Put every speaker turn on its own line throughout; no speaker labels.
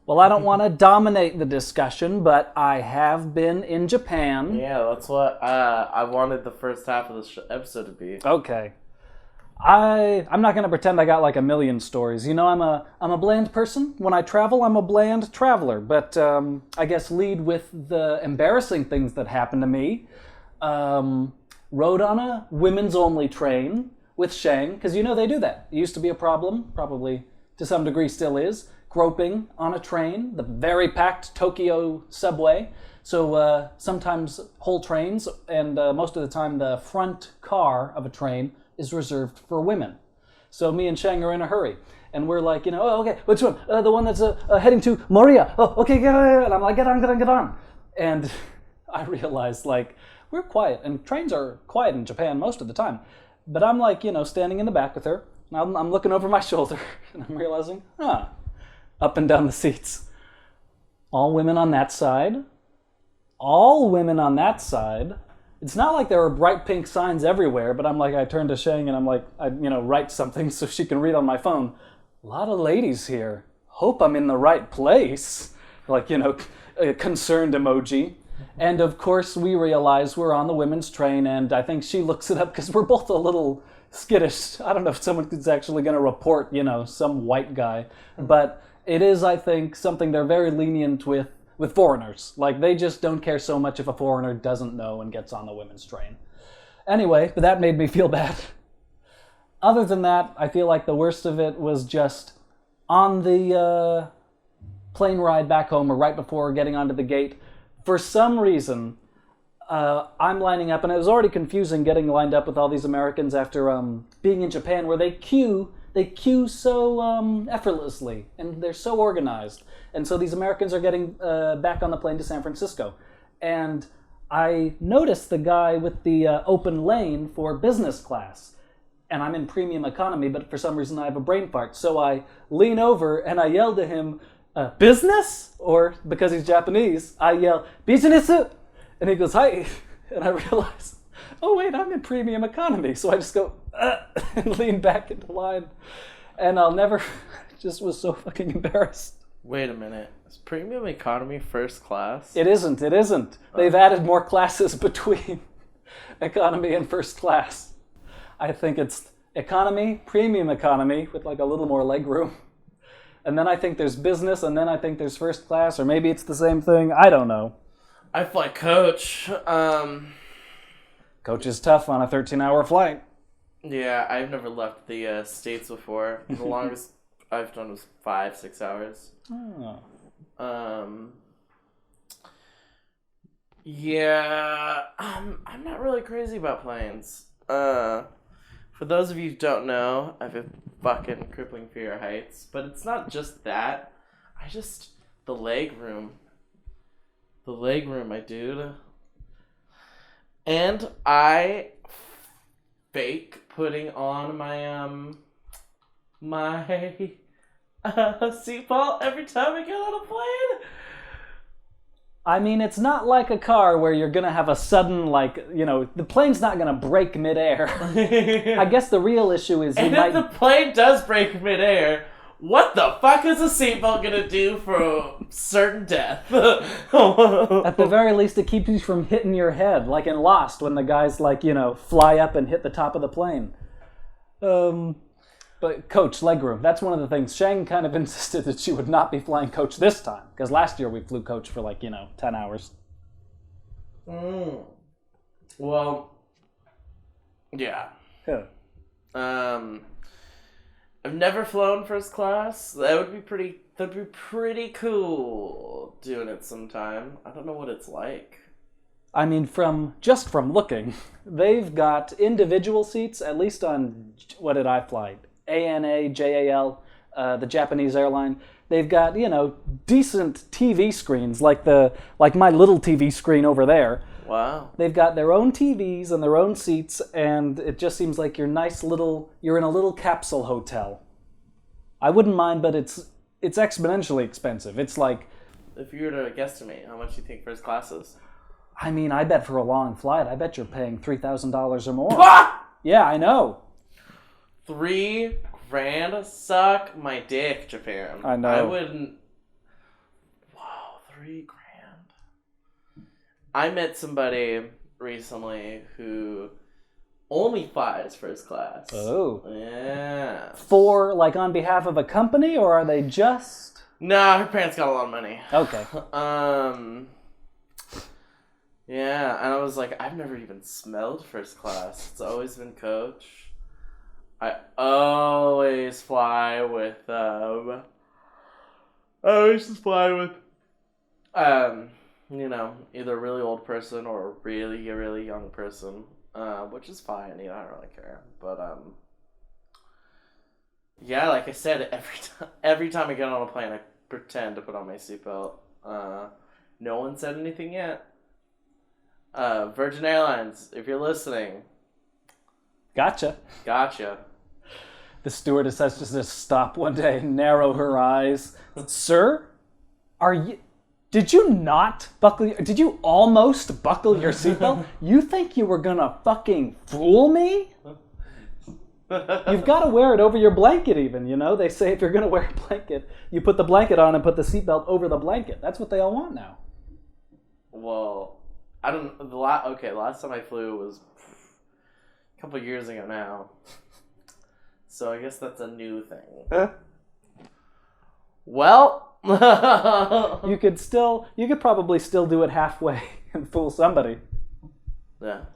Well, I don't want to dominate the discussion, but I have been in Japan.
Yeah, that's what I wanted the first half of this episode to be.
Okay. I'm not going to pretend I got like a million stories. You know, I'm a bland person. When I travel, I'm a bland traveler. But I guess lead with the embarrassing things that happened to me. Rode on a women's-only train with Shang, because you know they do that. It used to be a problem, probably to some degree still is. Groping on a train, the very packed Tokyo subway. So sometimes whole trains, and most of the time the front car of a train is reserved for women. So me and Shang are in a hurry. And we're like, you know, oh, okay, which one? The one that's heading to Moria. Oh, okay, get on. And I'm like, get on. And I realized, like, we're quiet. And trains are quiet in Japan most of the time. But I'm like, you know, standing in the back with her. And I'm looking over my shoulder. And I'm realizing, up and down the seats. All women on that side. All women on that side. It's not like there were bright pink signs everywhere, but I'm like, I turned to Shang and I'm like, I write something so she can read on my phone. A lot of ladies here. Hope I'm in the right place. Like, you know, a concerned emoji. And of course we realize we're on the women's train, and I think she looks it up because we're both a little skittish. I don't know if someone's actually going to report, you know, some white guy. But it is, I think, something they're very lenient with foreigners. Like, they just don't care so much if a foreigner doesn't know and gets on the women's train. Anyway, but that made me feel bad. Other than that, I feel like the worst of it was just on the plane ride back home, or right before getting onto the gate. For some reason, I'm lining up, and it was already confusing getting lined up with all these Americans after being in Japan, where they queue so effortlessly, and they're so organized. And so these Americans are getting back on the plane to San Francisco. And I noticed the guy with the open lane for business class. And I'm in premium economy, but for some reason I have a brain fart. So I lean over and I yell to him, business? Or, because he's Japanese, I yell, business? And he goes, hi. And I realize, oh wait, I'm in premium economy. So I just go, and lean back into line. And I'll never, just was so fucking embarrassed.
Wait a minute. Is premium economy first class?
It isn't. They've added more classes between economy and first class. I think it's economy, premium economy, with like a little more legroom. And then I think there's business, and then I think there's first class, or maybe it's the same thing. I don't know.
I fly coach.
Coach is tough on a 13-hour flight.
Yeah, I've never left the States before. The longest I've done was 5-6 hours.
Oh.
Yeah, I'm not really crazy about planes. For those of you who don't know, I have a fucking crippling fear of heights. But it's not just that. The leg room. The leg room, my dude. And I fake putting on my, my seatbelt every time I get on a plane.
I mean, it's not like a car where you're going to have a sudden, like, you know, the plane's not going to break midair. I guess the real issue is
if the plane does break midair, what the fuck is a seatbelt going to do for certain death?
At the very least, it keeps you from hitting your head, like in Lost, when the guys, like, you know, fly up and hit the top of the plane. But coach, legroom, that's one of the things. Shang kind of insisted that she would not be flying coach this time, because last year we flew coach for 10 hours.
Well, yeah.
Yeah.
I've never flown first class. That'd be pretty cool doing it sometime. I don't know what it's like.
I mean, from looking, they've got individual seats, at least on, what did I fly? ANA, JAL, the Japanese airline. They've got, decent TV screens, like my little TV screen over there.
Wow. They've
got their own TVs and their own seats, and it just seems like you're in a little capsule hotel. I wouldn't mind, but it's exponentially expensive. It's like,
if you were to guesstimate, how much do you think first class is?
I mean, I bet for a long flight, I bet you're paying $3,000 or more. Yeah, I know.
$3,000? Suck my dick, Japan.
I know.
I wouldn't. grand. I met somebody recently who only flies first class.
Oh.
Yeah.
For, like, on behalf of a company, or are they just...
Nah, her parents got a lot of money.
Okay.
Yeah, and I was like, I've never even smelled first class. It's always been coach. I always fly with, either a really old person or a really, really young person, which is fine. I don't really care. But, yeah, like I said, every time I get on a plane, I pretend to put on my seatbelt. No one said anything yet. Virgin Airlines, if you're listening.
Gotcha. The stewardess has to just stop one day and narrow her eyes. Sir, did you almost buckle your seatbelt? You think you were gonna fucking fool me? You've got to wear it over your blanket even, They say if you're gonna wear a blanket, you put the blanket on and put the seatbelt over the blanket. That's what they all want now.
Well, I don't. The last time I flew was a couple years ago now, so I guess that's a new thing. Well,
you could probably still do it halfway and fool somebody.
Yeah.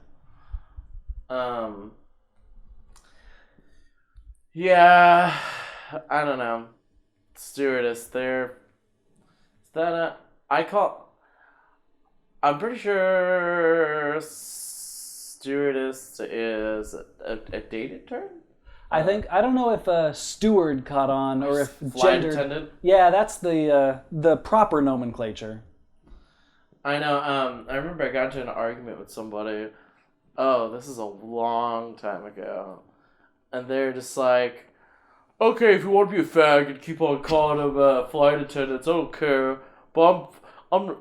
Yeah, I don't know. Stewardess, I'm pretty sure stewardess is a dated term?
I don't know if steward caught on or if
flight attendant.
Yeah, that's the proper nomenclature.
I know. I remember I got into an argument with somebody. Oh, this is a long time ago. And they're just like, okay, if you want to be a fag and keep on calling them flight attendants, I don't care. But I'm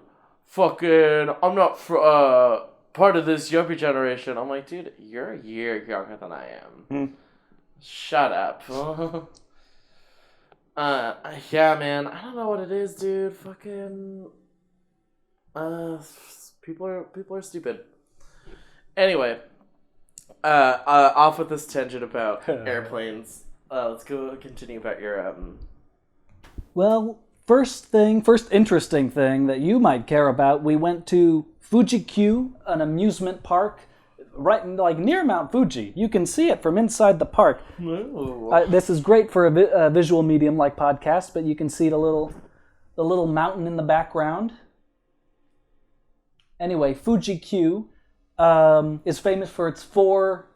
not part of this yuppie generation. I'm like, dude, you're a year younger than I am. Shut up. Yeah, man. I don't know what it is, dude. Fucking, people are stupid. Anyway. Off with this tangent about airplanes. Let's go continue about your
Well, first interesting thing that you might care about, we went to Fuji-Q, an amusement park, right near Mount Fuji. You can see it from inside the park. This is great for a visual medium like podcast, but you can see the little mountain in the background. Anyway, Fuji-Q is famous for its 4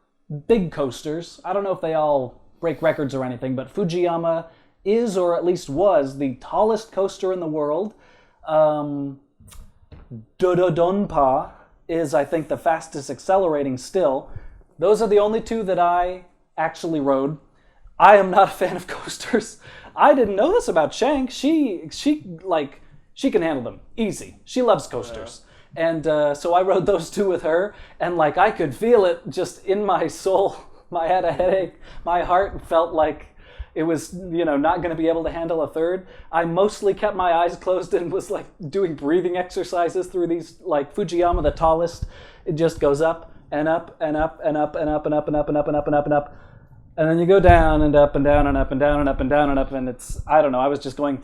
big coasters. I don't know if they all break records or anything, but Fujiyama is, or at least was, the tallest coaster in the world. Dododonpa is, I think, the fastest accelerating still. Those are the only 2 that I actually rode. I am not a fan of coasters. I didn't know this about Shank. She can handle them easy. She loves coasters. Yeah. And so I rode those 2 with her, and I could feel it just in my soul. I had a headache. My heart felt like it was, not going to be able to handle a third. I mostly kept my eyes closed and was doing breathing exercises through these, Fujiyama, the tallest. It just goes up and up and up and up and up and up and up and up and up and up and up. And then you go down and up and down and up and down and up and down and up, and it's, I don't know, I was just going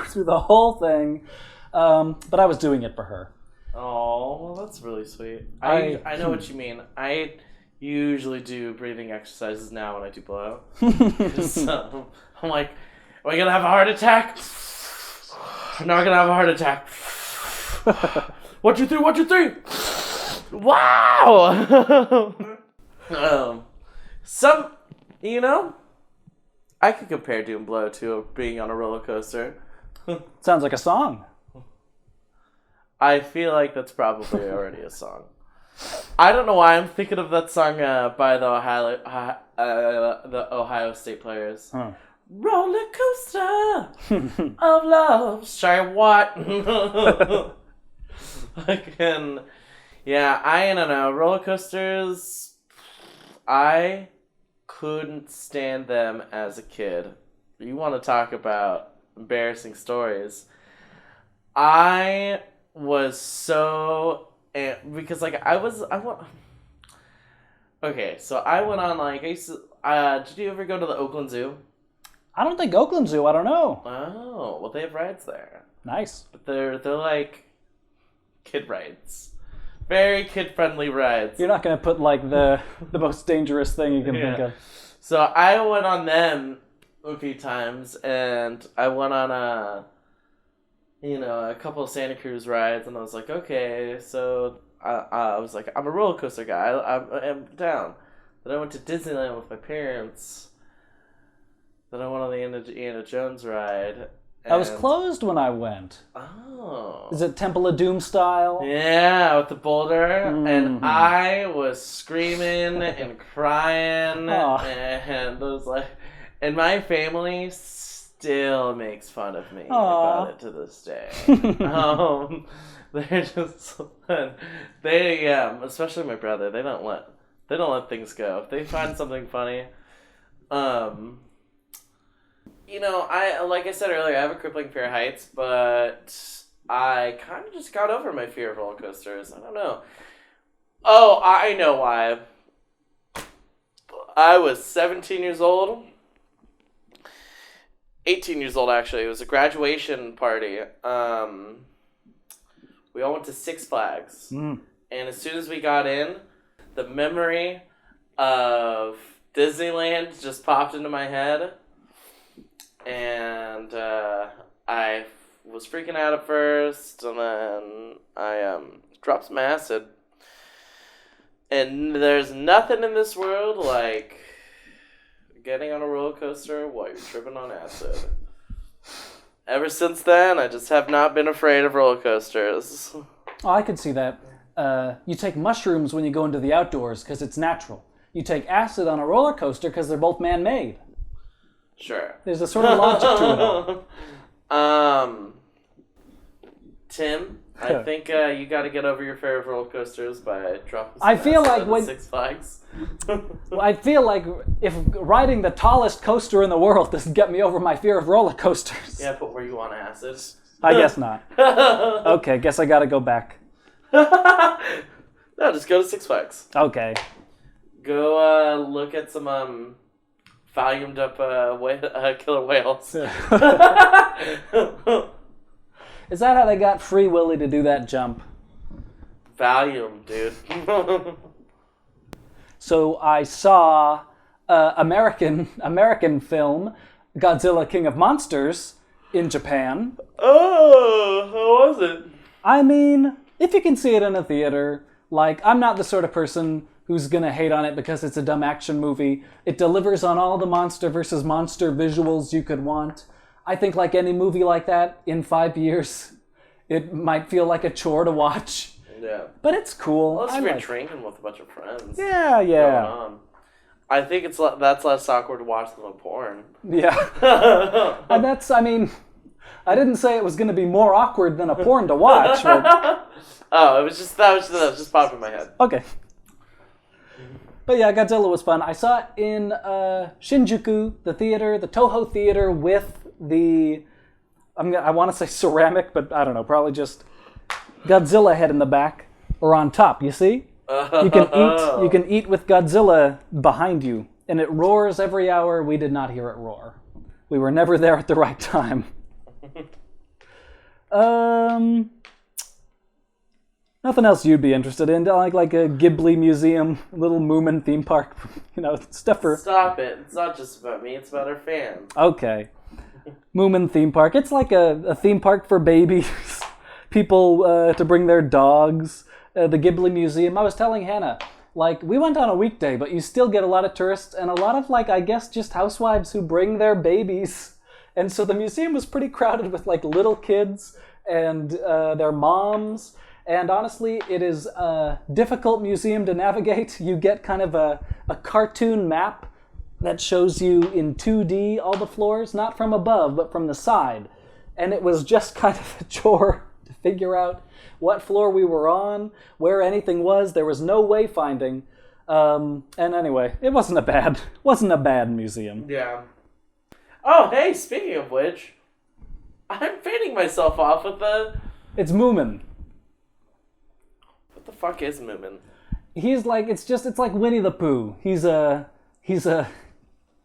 through the whole thing, but I was doing it for her.
Oh, well, that's really sweet. I know what you mean. I usually do breathing exercises now when I do blow. So I'm like, am I gonna have a heart attack? I'm not gonna have a heart attack. 1, 2, 3, 1, 2, 3. Wow. I could compare doing blow to being on a roller coaster.
Sounds like a song.
I feel like that's probably already a song. I don't know why I'm thinking of that song by the Ohio State Players. Huh. Roller coaster of love. Sorry, what? I don't know. Roller coasters, I couldn't stand them as a kid. you want to talk about embarrassing stories. I was so... Because, like, I went... Okay, so I went on, like, I used to... did you ever go to the Oakland Zoo?
I don't think Oakland Zoo, I don't know.
Oh, well, they have rides there.
Nice.
But they're like kid rides. Very kid-friendly rides.
You're not going to put, like, the most dangerous thing you can think of.
So I went on them a few times, and I went on a couple of Santa Cruz rides, and I was like, okay, so I was like, I'm a roller coaster guy. I'm down. Then I went to Disneyland with my parents. Then I went on the Indiana Jones ride.
I was closed when I went.
Oh.
Is it Temple of Doom style?
Yeah, with the boulder.
Mm-hmm.
And I was screaming and crying.
Aww.
And it was like... And my family still makes fun of me
Aww.
about it to this day. They're just... They, especially my brother, they don't let things go. If they find something funny... like I said earlier, I have a crippling fear of heights, but I kind of just got over my fear of roller coasters. I don't know. Oh, I know why. I was 17 years old. 18 years old, actually. It was a graduation party. We all went to Six Flags. And as soon as we got in, the memory of Disneyland just popped into my head. And I was freaking out at first, and then I dropped some acid. And there's nothing in this world like getting on a roller coaster while you're tripping on acid. Ever since then, I just have not been afraid of roller coasters.
Oh, I could see that. You take mushrooms when you go into the outdoors because it's natural. You take acid on a roller coaster because they're both man-made.
Sure.
There's a sort of logic to it all.
Tim, I think you got to get over your fear of roller coasters by dropping some
I feel like when
Six Flags.
I feel like if riding the tallest coaster in the world doesn't get me over my fear of roller coasters.
Yeah, but were you on acid?
I guess not. Okay, guess I got to go back.
No, just go to Six Flags.
Okay.
Go look at some volumed up killer whales.
Is that how they got Free Willy to do that jump?
Volume, dude.
So I saw American film Godzilla King of Monsters in Japan.
Oh, how was it?
I mean, if you can see it in a theater, like, I'm not the sort of person who's gonna hate on it because it's a dumb action movie. It delivers on all the monster versus monster visuals you could want. I think like any movie like that, in 5 years, it might feel like a chore to watch.
Yeah.
But it's cool.
Well, if you're drinking with a bunch of friends.
Yeah.
Going on. I think that's less awkward to watch than a porn.
Yeah. And I didn't say it was going to be more awkward than a porn to watch. But...
Oh, that was just popping in my head.
Okay. But yeah, Godzilla was fun. I saw it in Shinjuku, the theater, the Toho Theater with the, I want to say ceramic, but I don't know, probably just Godzilla head in the back or on top, you see? You can eat with Godzilla behind you, and it roars every hour. We did not hear it roar. We were never there at the right time. Nothing else you'd be interested in? Like a Ghibli museum, little Moomin theme park, stuff for...
Stop it. It's not just about me, it's about our fans.
Okay. Moomin theme park. It's like a theme park for babies, people to bring their dogs. The Ghibli museum. I was telling Hannah, we went on a weekday, but you still get a lot of tourists and a lot of, I guess, just housewives who bring their babies. And so the museum was pretty crowded with, little kids and their moms. And honestly, it is a difficult museum to navigate. You get kind of a cartoon map that shows you in 2D all the floors, not from above, but from the side. And it was just kind of a chore to figure out what floor we were on, where anything was. There was no wayfinding. And anyway, it wasn't a bad museum.
Yeah. Oh, hey, speaking of which, I'm fading myself off with the...
It's Moomin.
What the fuck is Moomin?
He's like, it's like Winnie the Pooh. He's a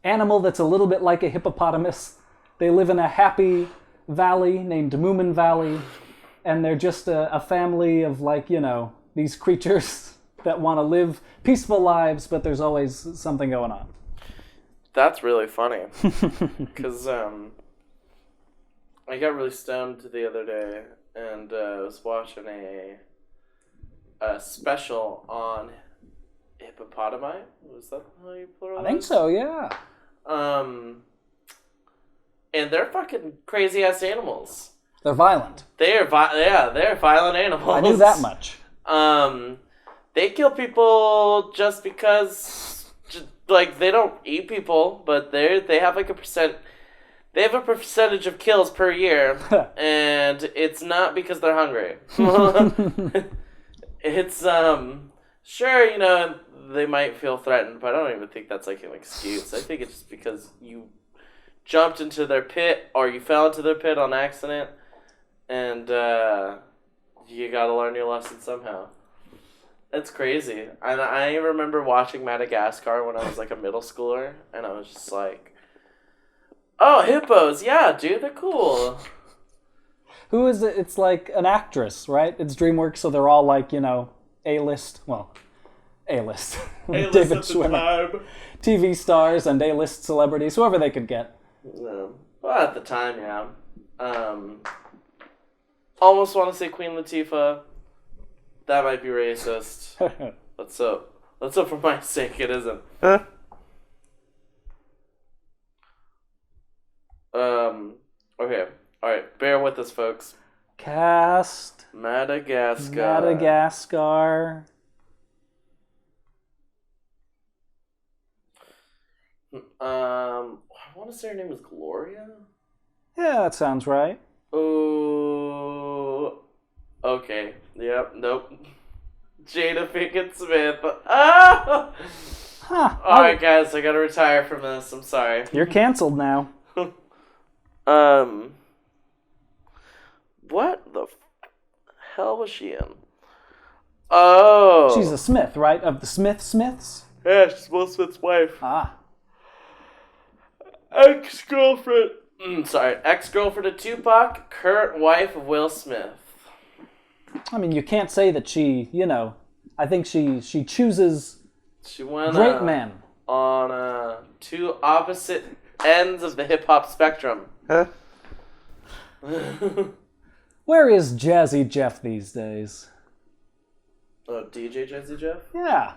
animal that's a little bit like a hippopotamus. They live in a happy valley named Moomin Valley, and they're just a family of, like, you know, these creatures that want to live peaceful lives, but there's always something going on.
That's really funny. Because I got really stoned the other day, and I was watching a special on hippopotami. Was that how you pluralize?
I think so, yeah.
And they're fucking crazy ass animals.
They're violent.
They're violent animals.
I knew that much.
They kill people just because, like, they don't eat people, but they have like they have a percentage of kills per year, and it's not because they're hungry. It's sure, you know, they might feel threatened, but I don't even think that's like an excuse. I think it's just because you jumped into their pit or you fell into their pit on accident, and you gotta learn your lesson somehow. It's crazy. And I remember watching Madagascar when I was like a middle schooler, and I was just like, oh, hippos, yeah, dude, they're cool.
Who is it? It's like an actress, right? It's DreamWorks, so they're all like, you know, A-list. Well, A-list. David Schwimmer. TV stars and A-list celebrities, whoever they could get.
Well, at the time, yeah. Almost want to say Queen Latifah. That might be racist. Let's hope for my sake it isn't. Okay. Alright, bear with us, folks.
Cast.
Madagascar. I want to say her name is Gloria?
Yeah, that sounds right.
Oh. Okay. Yep. Nope. Jada Pinkett Smith. Ah!
Huh.
Alright, guys, I gotta retire from this. I'm sorry.
You're canceled now.
What the hell was she in? Oh.
She's a Smith, right? Of the Smiths?
Yeah, she's Will Smith's wife.
Ah.
Ex-girlfriend of Tupac, current wife of Will Smith.
I mean, you can't say that she, you know, I think she chooses
She went
great men.
On two opposite ends of the hip-hop spectrum.
Huh?
Where is Jazzy Jeff these days?
Oh, DJ Jazzy Jeff?
Yeah.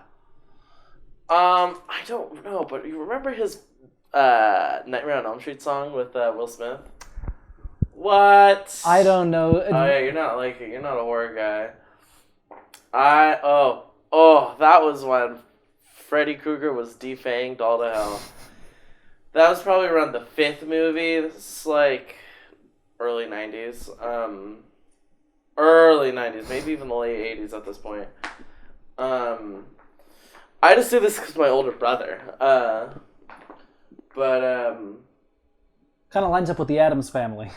I don't know, but you remember his Nightmare on Elm Street song with Will Smith? What?
I don't know.
Oh yeah, you're not a horror guy. That was when Freddy Krueger was defanged all to hell. That was probably around the 5th movie. This is like early 90s. Early 90s, maybe even the late 80s at this point. I just do this because my older brother.
Kind of lines up with the Addams Family.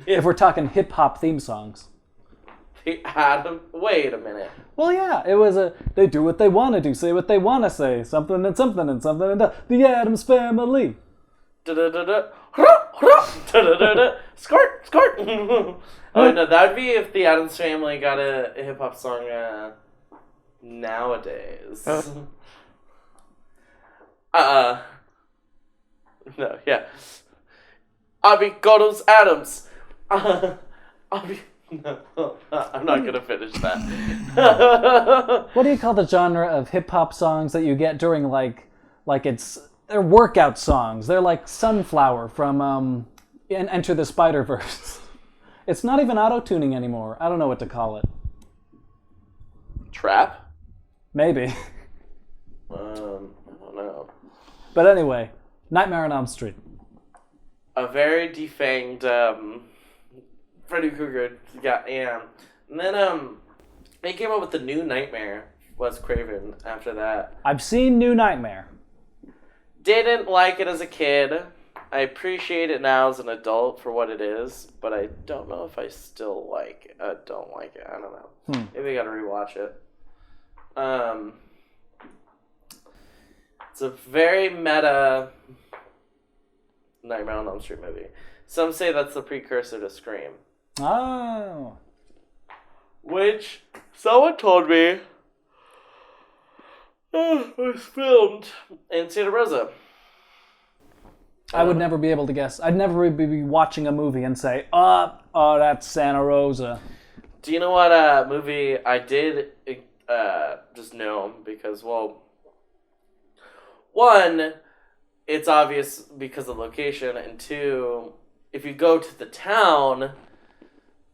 Yeah.
If we're talking hip-hop theme songs.
Wait a minute.
Well, yeah, it was they do what they want to do, say what they want to say, something and something and something and the Addams Family.
Skirt. Oh no, that would be if the Addams Family got a hip hop song nowadays. No, yeah. Amigotos Adams. No, I'm not gonna finish that.
What do you call the genre of hip-hop songs that you get during they're workout songs? They're like Sunflower from Enter the Spider-Verse. It's not even auto-tuning anymore. I don't know what to call it.
Trap?
Maybe.
I don't know.
But anyway, Nightmare on Elm Street.
A very defanged Freddy Krueger. Yeah. And then they came up with the new Nightmare, Wes Craven, after that.
I've seen New Nightmare.
Didn't like it as a kid. I appreciate it now as an adult for what it is, but I don't know if I still don't like it. I don't know. Maybe I gotta rewatch it. It's a very meta Nightmare on Elm Street movie. Some say that's the precursor to Scream.
Oh.
Which someone told me was filmed in Santa Rosa.
I would never be able to guess. I'd never be watching a movie and say, oh, that's Santa Rosa.
Do you know what movie I did just know? Because, well, one, it's obvious because of location, and two, if you go to the town,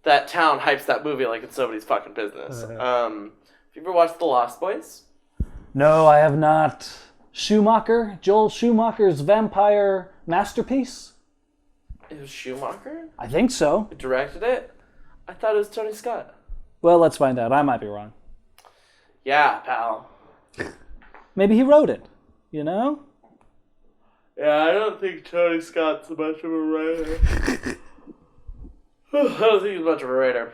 that town hypes that movie like it's nobody's fucking business. Have you ever watched The Lost Boys?
No, I have not. Schumacher? Joel Schumacher's vampire masterpiece?
It was Schumacher?
I think so.
Who directed it? I thought it was Tony Scott.
Well, let's find out. I might be wrong.
Yeah, pal.
Maybe he wrote it, you know?
Yeah, I don't think Tony Scott's much of a writer. I don't think he's much of a writer.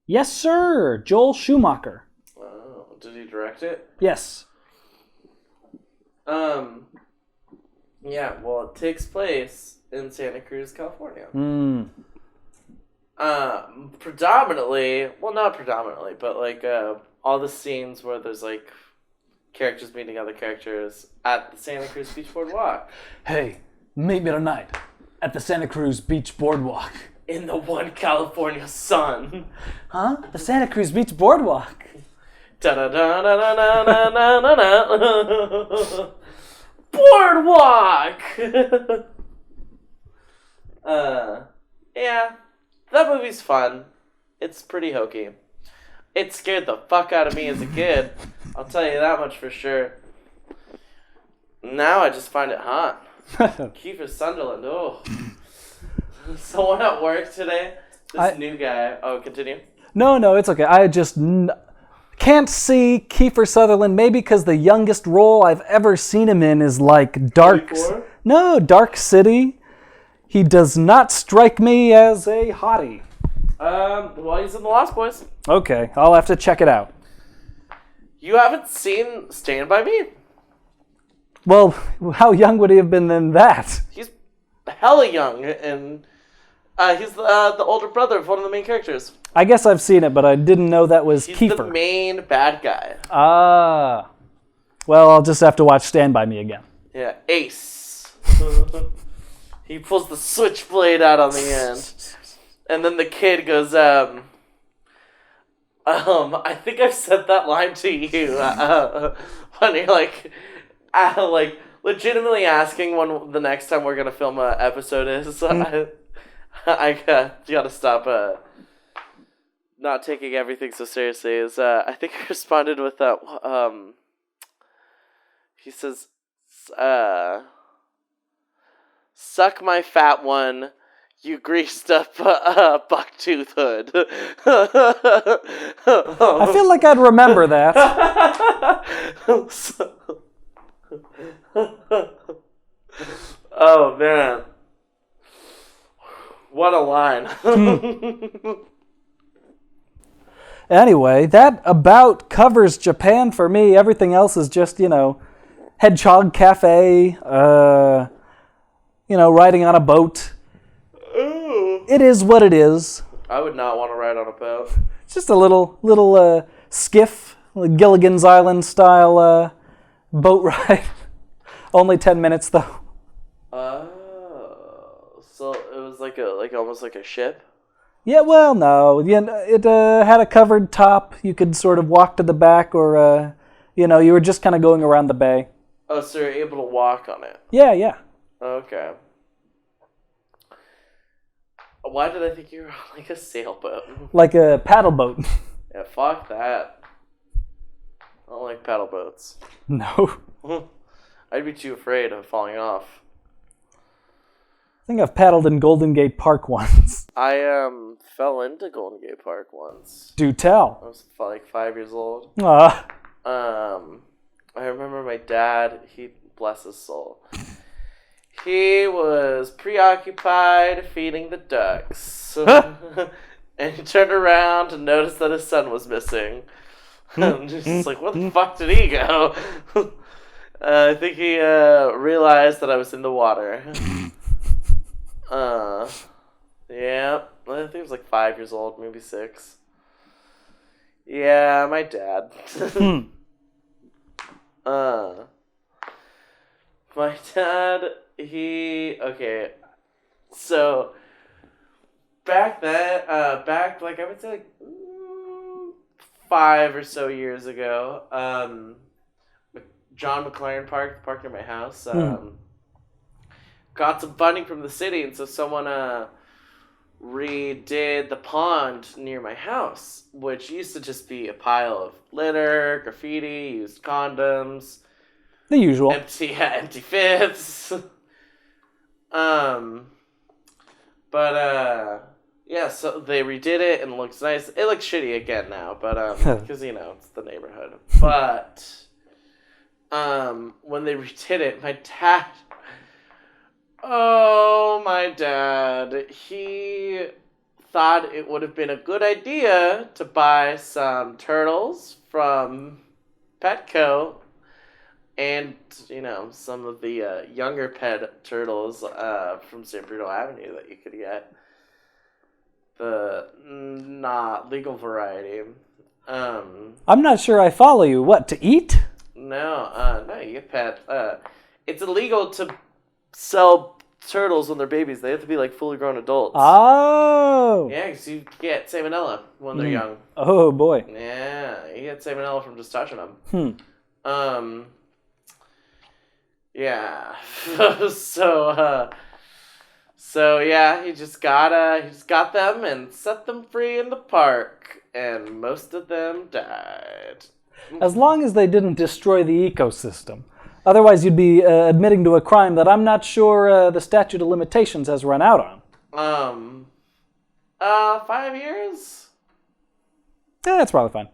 Yes, sir. Joel Schumacher.
Oh, did he direct it?
Yes.
Yeah, well, it takes place in Santa Cruz, California. Predominantly, well, not predominantly, but like all the scenes where there's like characters meeting other characters at the Santa Cruz Beach Boardwalk.
Hey, meet me tonight at the Santa Cruz Beach Boardwalk.
In the one California sun.
Huh? The Santa Cruz Beach Boardwalk.
Da-da-da-da-da-da-da-da-da. Boardwalk! Yeah, that movie's fun. It's pretty hokey. It scared the fuck out of me as a kid. I'll tell you that much for sure. Now I just find it hot. Kiefer Sunderland, oh. Someone at work today, new guy. Oh, continue.
No, it's okay. I just can't see Kiefer Sutherland, maybe because the youngest role I've ever seen him in is like Dark City. He does not strike me as a hottie.
Well, he's in The Lost Boys.
Okay, I'll have to check it out.
You haven't seen Stand By Me?
Well, how young would he have been then that?
He's hella young, and he's the older brother of one of the main characters.
I guess I've seen it, but I didn't know that was Kiefer.
He's the main bad guy.
Ah. Well, I'll just have to watch Stand By Me again.
Yeah, Ace. He pulls the switchblade out on the end. And then the kid goes, I think I've said that line to you. When you're like legitimately asking when the next time we're going to film an episode is. I gotta stop not taking everything so seriously. I think I responded with that. He says, "Suck my fat one, you greased up bucktooth hood."
I feel like I'd remember that.
Oh man. What a line.
Anyway, that about covers Japan for me. Everything else is just, Hedgehog Cafe, riding on a boat.
Ooh.
It is what it is.
I would not want to ride on a boat.
It's just a little skiff, like Gilligan's Island style boat ride. Only 10 minutes though.
So it was like almost like a ship?
Yeah, well, no. It had a covered top. You could sort of walk to the back or, you were just kind of going around the bay.
Oh, so you're able to walk on it?
Yeah.
Okay. Why did I think you were on like a sailboat?
Like a paddle boat.
Yeah, fuck that. I don't like paddle boats.
No.
I'd be too afraid of falling off.
I think I've paddled in Golden Gate Park once.
I fell into Golden Gate Park once.
Do tell.
I was like 5 years old.
Ah.
I remember my dad, he bless his soul. He was preoccupied feeding the ducks. And he turned around to notice that his son was missing. I'm just like, where the fuck did he go? I think he realized that I was in the water. Yeah, I think he was like 5 years old, maybe 6. Yeah, my dad. My dad, okay, so back then, like I would say like 5 or so years ago, John McLaren Park, the park near my house, got some funding from the city, and so someone redid the pond near my house, which used to just be a pile of litter, graffiti, used condoms,
the usual,
empty fifths. Yeah, so they redid it and it looks nice. It looks shitty again now, but because it's the neighborhood. But when they redid it, my dad, he thought it would have been a good idea to buy some turtles from Petco and, some of the younger pet turtles from San Bruno Avenue that you could get. The not legal variety.
I'm not sure I follow you. What, to eat?
No, you get pet. It's illegal to sell turtles when they're babies. They have to be like fully grown adults.
Oh.
Yeah, because you get salmonella when they're young.
Oh boy.
Yeah, you get salmonella from just touching them. Yeah. So yeah, he just got them and set them free in the park, and most of them died.
As long as they didn't destroy the ecosystem. Otherwise, you'd be admitting to a crime that I'm not sure the statute of limitations has run out on.
5 years?
Yeah, that's probably fine.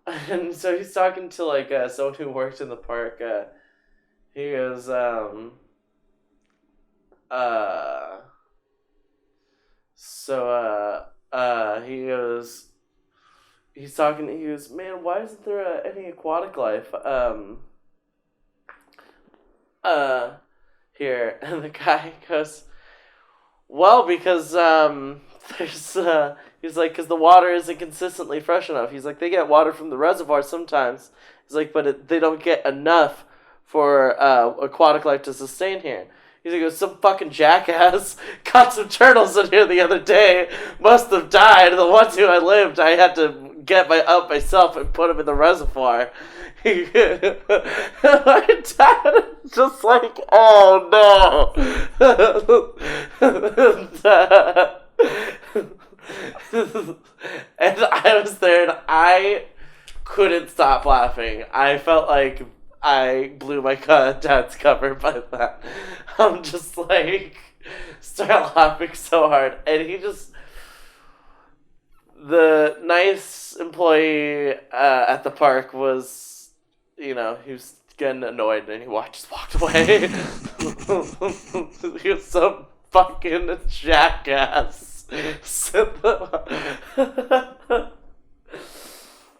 And so he's talking to, like, someone who works in the park. He goes, he goes, man, why isn't there any aquatic life, here? And the guy goes, well, because, there's, he's like, because the water isn't consistently fresh enough. He's like, they get water from the reservoir sometimes. He's like, but they don't get enough for aquatic life to sustain here. He's like, some fucking jackass caught some turtles in here the other day. Must have died. The ones who I lived, I had to get up myself and put them in the reservoir. My dad just like, oh no. And I was there and I couldn't stop laughing. I felt like I blew my dad's cover by that. I'm just like, started laughing so hard. And he just, the nice employee at the park was, he was getting annoyed and he just walked away. He was so fucking jackass.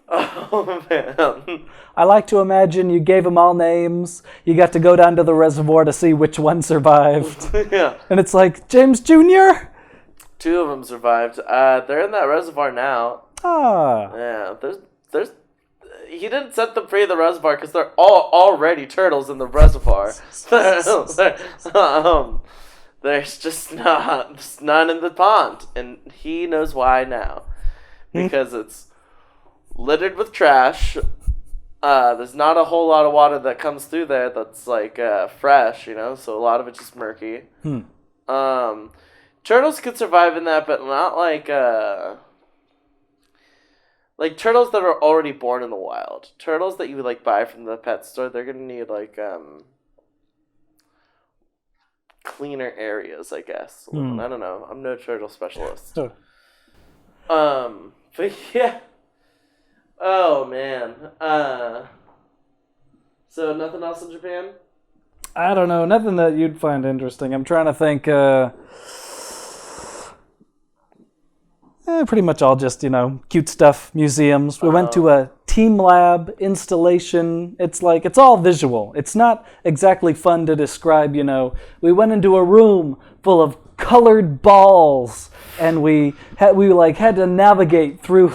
Oh, man.
I like to imagine you gave them all names. You got to go down to the reservoir to see which one survived.
Yeah.
And it's like, James Jr.?
2 of them survived. They're in that reservoir now.
Ah.
Yeah, there's. He didn't set them free in the reservoir because they're all already turtles in the reservoir. There's just none in the pond, and he knows why now, because it's littered with trash. There's not a whole lot of water that comes through there that's like fresh, so a lot of it's just murky. Turtles could survive in that, but not like turtles that are already born in the wild. Turtles that you would buy from the pet store, they're gonna need cleaner areas, I guess. I don't know. I'm no turtle specialist.
Sure.
But yeah. Oh, man. So nothing else in Japan?
I don't know, nothing that you'd find interesting. I'm trying to think. Pretty much all just, cute stuff, museums. We went to a team lab installation. It's all visual. It's not exactly fun to describe, We went into a room full of colored balls, and we had to navigate through,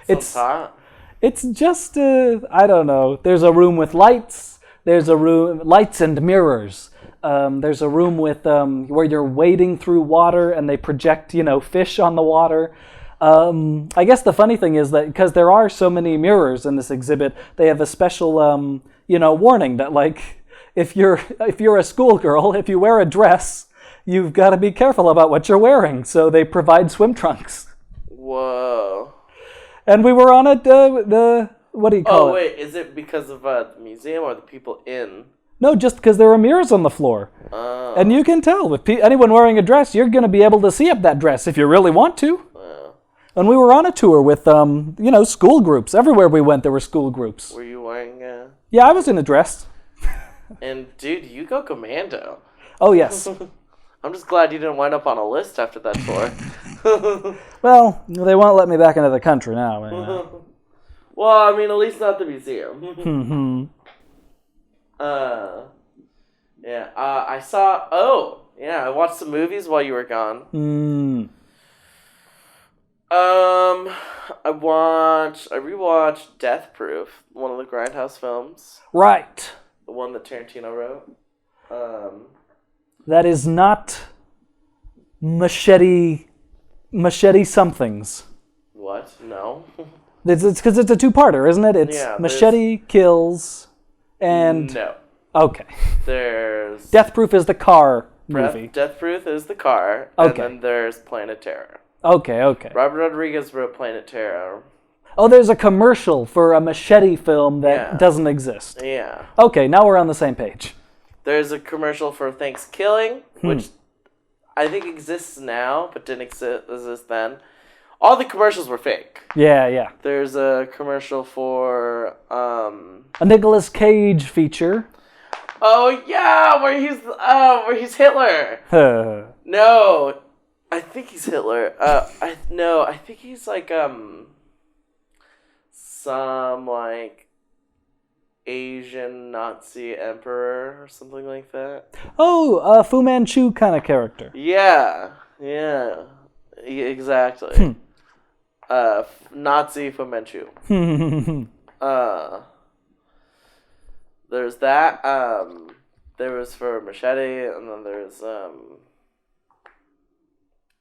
It's hot.
It's just, I don't know. There's a room with lights. There's a room, lights and mirrors. There's a room with where you're wading through water and they project, fish on the water. I guess the funny thing is that because there are so many mirrors in this exhibit, they have a special, warning that if you're a schoolgirl, if you wear a dress, you've got to be careful about what you're wearing. So they provide swim trunks.
Whoa.
And we were on what do you call it?
Oh, wait, is it because of the museum or the people in?
No, just because there are mirrors on the floor.
Oh.
And you can tell, with anyone wearing a dress, you're going to be able to see up that dress if you really want to.
Oh.
And we were on a tour with, school groups. Everywhere we went, there were school groups.
Were you wearing
Yeah, I was in a dress.
And, dude, you go commando.
Oh, yes.
I'm just glad you didn't wind up on a list after that tour.
Well, they won't let me back into the country now. Anyway.
Well, I mean, at least not the museum.
Mm-hmm.
Yeah, I watched some movies while you were gone. I rewatched Death Proof, one of the Grindhouse films.
Right.
The one that Tarantino wrote.
That is not machete somethings.
What? No.
It's because it's a two-parter, isn't it? It's Machete Kills and...
No.
Okay.
There's...
Death Proof is the car movie.
Death Proof is the car.
Okay.
And then there's Planet Terror.
Okay.
Robert Rodriguez wrote Planet Terror.
Oh, there's a commercial for a machete film that doesn't exist.
Yeah.
Okay, now we're on the same page.
There's a commercial for Thanksgiving, which I think exists now, but didn't exist then. All the commercials were fake.
Yeah.
There's a commercial for
a Nicolas Cage feature.
Oh yeah, where he's Hitler. No, I think he's Hitler. I think he's some Asian Nazi emperor or something like that.
Oh, a Fu Manchu kind of character.
Yeah, exactly. Nazi Fu Manchu. There's that. There was for Machete, and then there's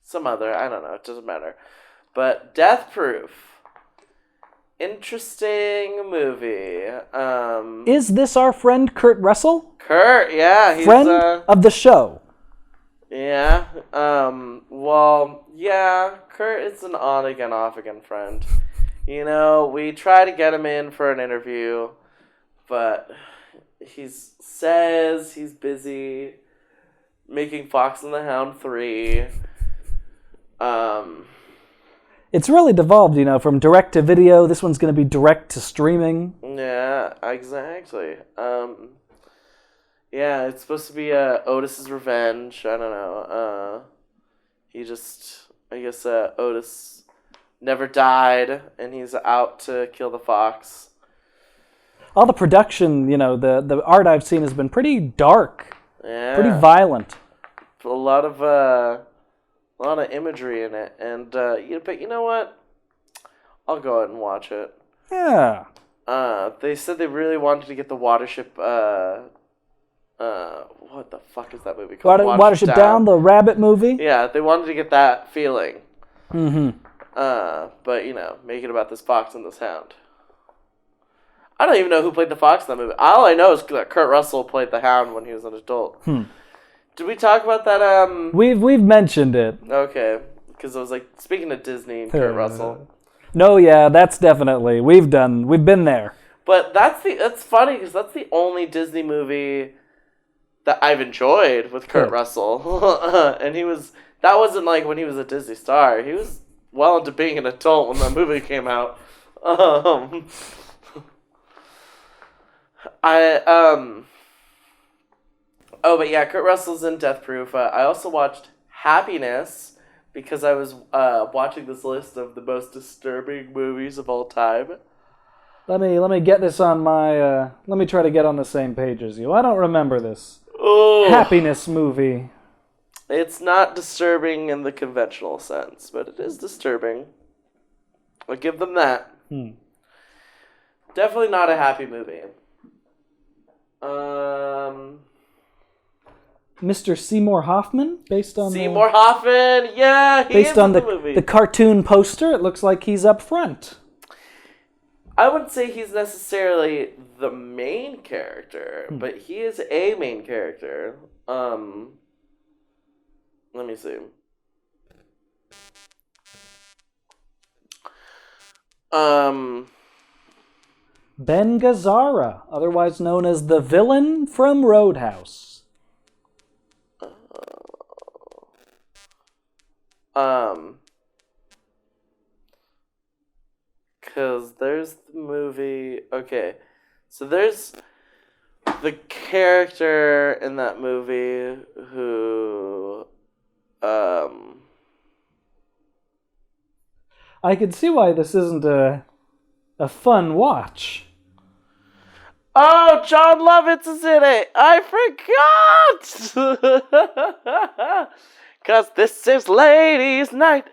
some other. I don't know. It doesn't matter. But Death Proof. Interesting movie.
Is this our friend Kurt Russell?
Kurt, yeah. He's,
friend of the show.
Yeah. Well, yeah. Kurt is an on-again, off-again friend. We try to get him in for an interview, but he says he's busy making Fox and the Hound 3.
It's really devolved, from direct to video. This one's going to be direct to streaming.
Yeah, exactly. Yeah, it's supposed to be Otis's revenge. I don't know. I guess Otis never died, and he's out to kill the fox.
All the production, the art I've seen has been pretty dark.
Yeah.
Pretty violent.
A lot of imagery in it, and but you know what? I'll go ahead and watch it.
Yeah.
They said they really wanted to get the Watership. What the fuck is that movie called?
Watership Down, the rabbit movie.
Yeah, they wanted to get that feeling.
Mm-hmm.
But make it about this fox and this hound. I don't even know who played the fox in that movie. All I know is that Kurt Russell played the hound when he was an adult. Did we talk about that?
We've mentioned it.
Okay, because I was speaking of Disney and Kurt Russell.
No, yeah, that's definitely we've been there.
But that's funny because that's the only Disney movie that I've enjoyed with Kurt Russell, and that wasn't when he was a Disney star. He was well into being an adult when that movie came out. Um, I Oh, but yeah, Kurt Russell's in Death Proof. I also watched Happiness because I was watching this list of the most disturbing movies of all time.
Let me get this on my. Let me try to get on the same page as you. I don't remember this Happiness movie.
It's not disturbing in the conventional sense, but it is disturbing. I'll give them that. Definitely not a happy movie.
Mr. Seymour Hoffman, based on
Seymour Hoffman, yeah,
based on
the movie.
The cartoon poster. It looks like he's up front.
I wouldn't say he's necessarily the main character, but he is a main character. Let me see.
Ben Gazzara, otherwise known as the villain from Roadhouse.
Because there's the movie. Okay, so there's the character in that movie who,
I can see why this isn't a fun watch.
Oh, John Lovitz is in it! I forgot! Cause this is ladies' night,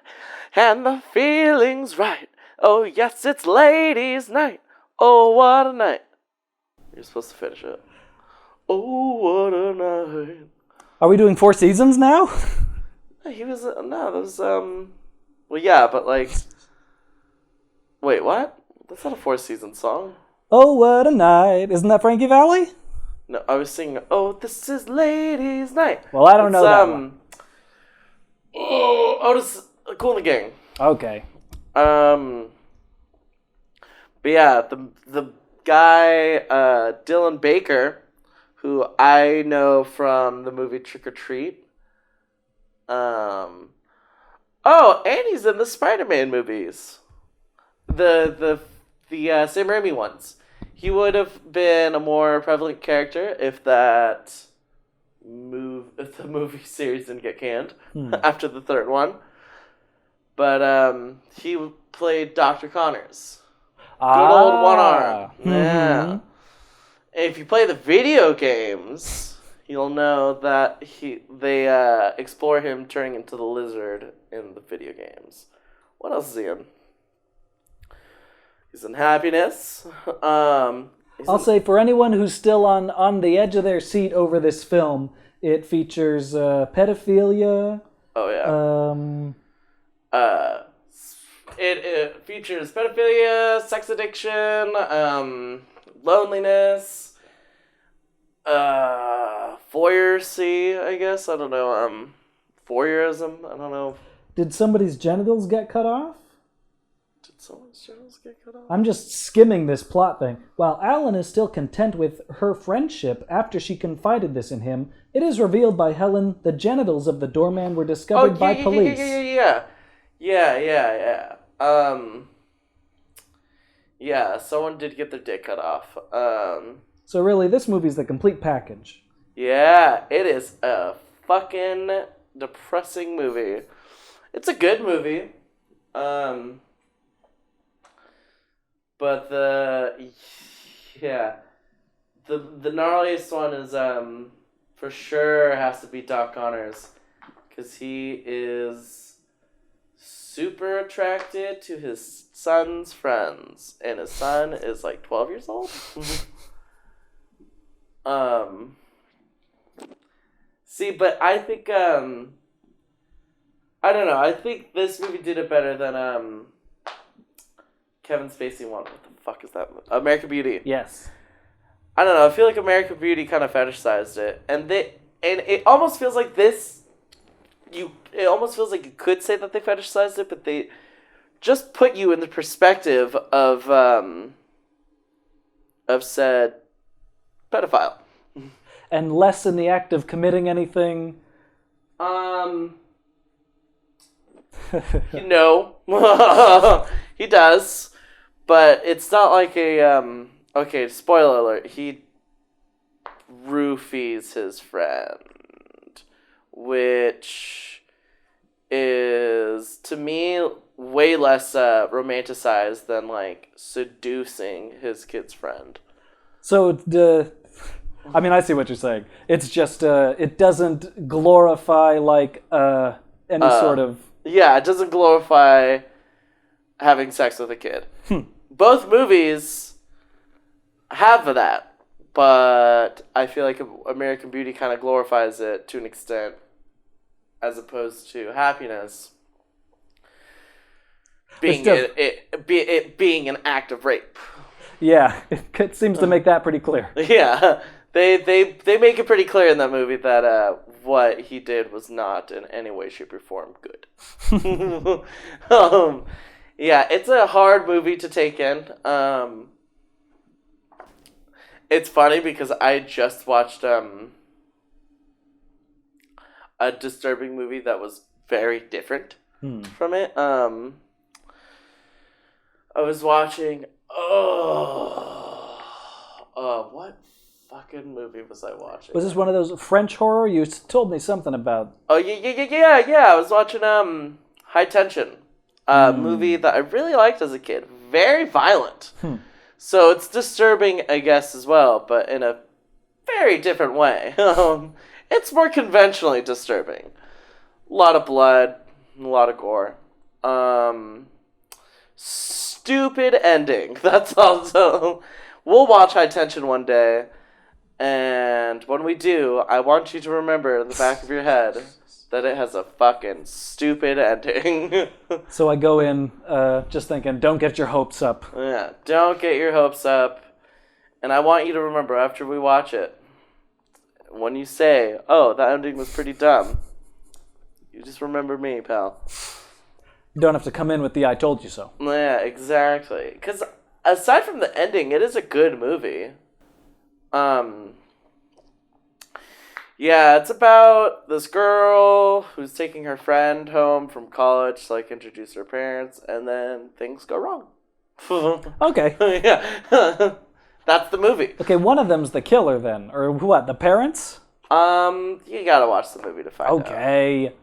and the feeling's right. Oh, yes, it's ladies' night. Oh, what a night. You're supposed to finish it. Oh, what a night.
Are we doing 4 seasons now?
He was, no, that was, well, yeah, but like, wait, what? That's not a 4-season song.
Oh, what a night. Isn't that Frankie Valli?
No, I was singing, oh, this is ladies' night.
Well, I don't know that one.
Oh, Otis, Cool in the Gang.
Okay.
But yeah, the guy, Dylan Baker, who I know from the movie Trick or Treat. Oh, and he's in the Spider-Man movies. The Sam Raimi ones. He would have been a more prevalent character if the movie series didn't get canned after the third one. But he played Dr. Connors. Good old one arm. Yeah. If you play the video games, you'll know that they explore him turning into the lizard in the video games. What else is he in? He's in Happiness.
I'll say for anyone who's still on the edge of their seat over this film, it features pedophilia.
Oh yeah. It features pedophilia, sex addiction, loneliness, voyeurism, I guess. I don't know. Voyeurism. I don't know.
Did somebody's genitals get cut off?
Did someone's genitals get cut off?
I'm just skimming this plot thing. While Alan is still content with her friendship after she confided this in him, it is revealed by Helen the genitals of the doorman were discovered by police.
Yeah, someone did get their dick cut off.
So really, this movie's the complete package.
Yeah, it is a fucking depressing movie. It's a good movie. But the gnarliest one is for sure has to be Doc Connors, because he is super attracted to his son's friends, and his son is like 12 years old. See, but I think I don't know. I think this movie did it better than Kevin Spacey one. What the fuck is that? American Beauty.
Yes.
I don't know. I feel like American Beauty kind of fetishized it, and it almost feels like this. It almost feels like you could say that they fetishized it, but they just put you in the perspective of said pedophile,
and less in the act of committing anything.
He does, But it's not like a okay, spoiler alert. He roofies his friend, which is to me way less romanticized than like seducing his kid's friend.
So I mean, I see what you're saying. It's just it doesn't glorify like any sort of.
Yeah, it doesn't glorify having sex with a kid. Both movies have that, but I feel like American Beauty kind of glorifies it to an extent, as opposed to Happiness being it being an act of rape.
Yeah, it seems to make that pretty clear.
Yeah, they make it pretty clear in that movie that what he did was not in any way, shape, or form good. Yeah, it's a hard movie to take in. It's funny because I just watched a disturbing movie that was very different from it. I was watching. What fucking movie was I watching?
Was this one of those French horror? You told me something about.
Oh yeah. I was watching High Tension, movie that I really liked as a kid. Very violent. So it's disturbing, I guess, as well, but in a very different way. It's more conventionally disturbing. A lot of blood, a lot of gore. Stupid ending. That's all. So we'll watch High Tension one day, and when we do, I want you to remember in the back of your head that it has a fucking stupid ending.
So I go in just thinking, don't get your hopes up.
Yeah, don't get your hopes up. And I want you to remember after we watch it, when you say, oh, that ending was pretty dumb, you just remember me, pal.
You don't have to come in with the I told you so.
Yeah, exactly. Because aside from the ending, it is a good movie. Yeah, it's about this girl who's taking her friend home from college to, like, introduce her parents, and then things go wrong.
Okay.
Yeah. That's the movie.
Okay, one of them's the killer then. Or what, the parents?
You gotta watch the movie to find out.
Okay.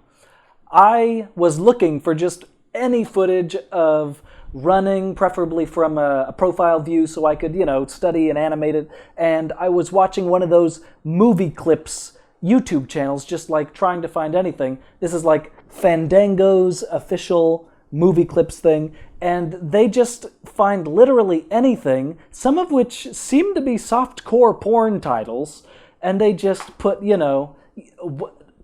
I was looking for just any footage of running, preferably from a profile view so I could, study and animate it. And I was watching one of those movie clips YouTube channels, just like trying to find anything. This is like Fandango's official movie clips thing, and they just find literally anything, some of which seem to be softcore porn titles, and they just put,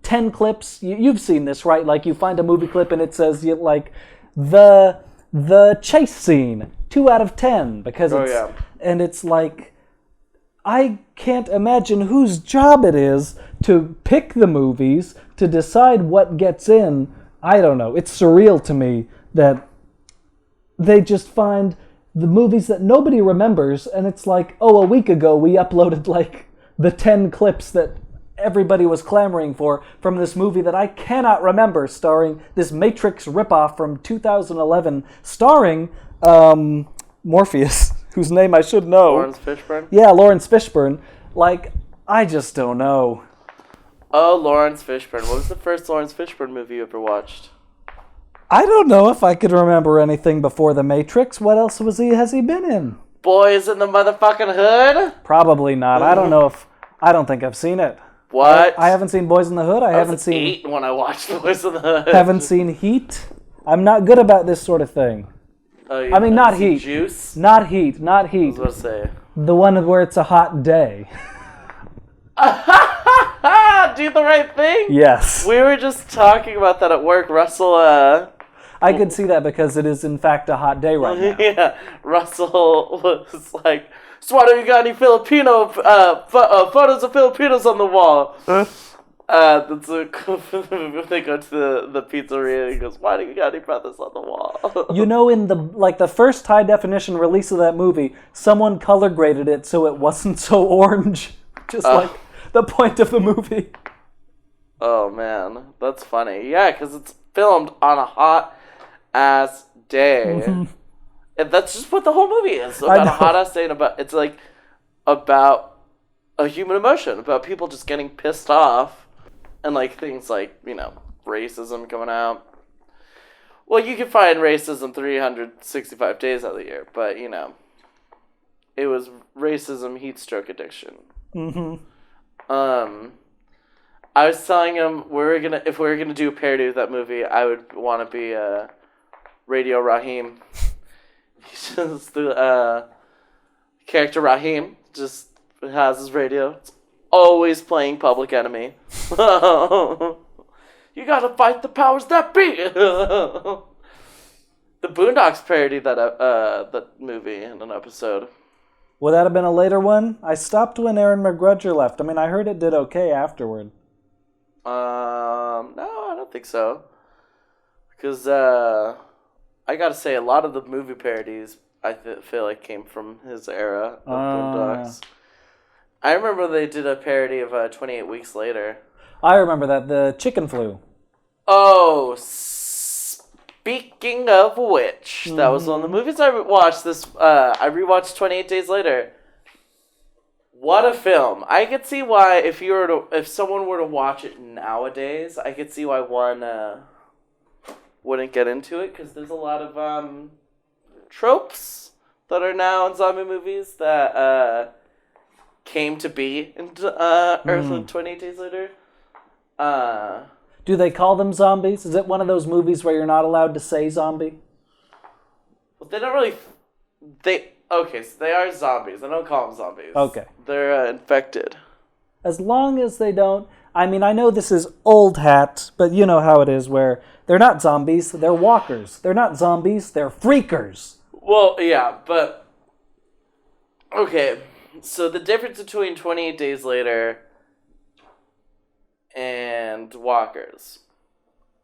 10 clips. You've seen this, right? Like, you find a movie clip and it says, like, the chase scene, 2 out of 10, because it's, and it's like, I can't imagine whose job it is to pick the movies, to decide what gets in. I don't know. It's surreal to me that they just find the movies that nobody remembers, and it's like, oh, a week ago we uploaded like the 10 clips that everybody was clamoring for from this movie that I cannot remember, starring this Matrix ripoff from 2011, starring Morpheus, whose name I should know.
Lawrence Fishburne?
Yeah, Lawrence Fishburne. Like, I just don't know.
Oh, Lawrence Fishburne. What was the first Lawrence Fishburne movie you ever watched?
I don't know if I could remember anything before The Matrix. What else has he been in?
Boys in the Motherfucking Hood?
Probably not. I don't think I've seen it.
What?
I haven't seen Boys in the Hood. I haven't
was
seen
8 when I watched Boys in the Hood.
Haven't seen Heat. I'm not good about this sort of thing.
Oh,
I mean, not Heat.
Juice?
Not Heat.
I was about to say.
The one where it's a hot day.
Do the right thing?
Yes.
We were just talking about that at work. Russell,
I could see that because it is in fact a hot day right now.
Yeah, Russell was like, so why don't you got any Filipino photos of Filipinos on the wall? That's they go to the pizzeria and he goes, why do you got any brothers on the wall?
In the first high definition release of that movie, someone color graded it so it wasn't so orange. Just like the point of the movie.
Oh man, that's funny. Yeah, because it's filmed on a hot ass day.
Mm-hmm.
And that's just what the whole movie is about. A hot ass day, it's like about a human emotion, about people just getting pissed off, and like things like racism coming out. Well, you can find racism 365 days out of the year, but it was racism, heat stroke addiction.
Mm-hmm.
I was telling him if we were gonna do a parody of that movie, I would want to be Radio Raheem. He's just the character Raheem just has his radio. It's always playing Public Enemy. You gotta fight the powers that be. The Boondocks parodied that movie in an episode.
Would that have been a later one? I stopped when Aaron McGrudger left. I mean, I heard it did okay afterward.
No, I don't think so. Because I gotta say, a lot of the movie parodies I feel like came from his era of Boondocks. I remember they did a parody of 28 Weeks Later.
I remember that, the chicken flu.
Oh, speaking of which, that was one of the movies I watched. I rewatched 28 Days Later. What a film! I could see why if someone were to watch it nowadays, I could see why one wouldn't get into it, because there's a lot of tropes that are now in zombie movies that came to be in Earth 28 Days Later.
Do they call them zombies? Is it one of those movies where you're not allowed to say zombie?
Well, they don't really... Okay, so they are zombies. They don't call them zombies.
Okay.
They're infected.
As long as they don't... I mean, I know this is old hat, but you know how it is where they're not zombies, they're walkers. They're not zombies, they're freakers.
Well, yeah, but... Okay, so the difference between 28 Days Later and walkers.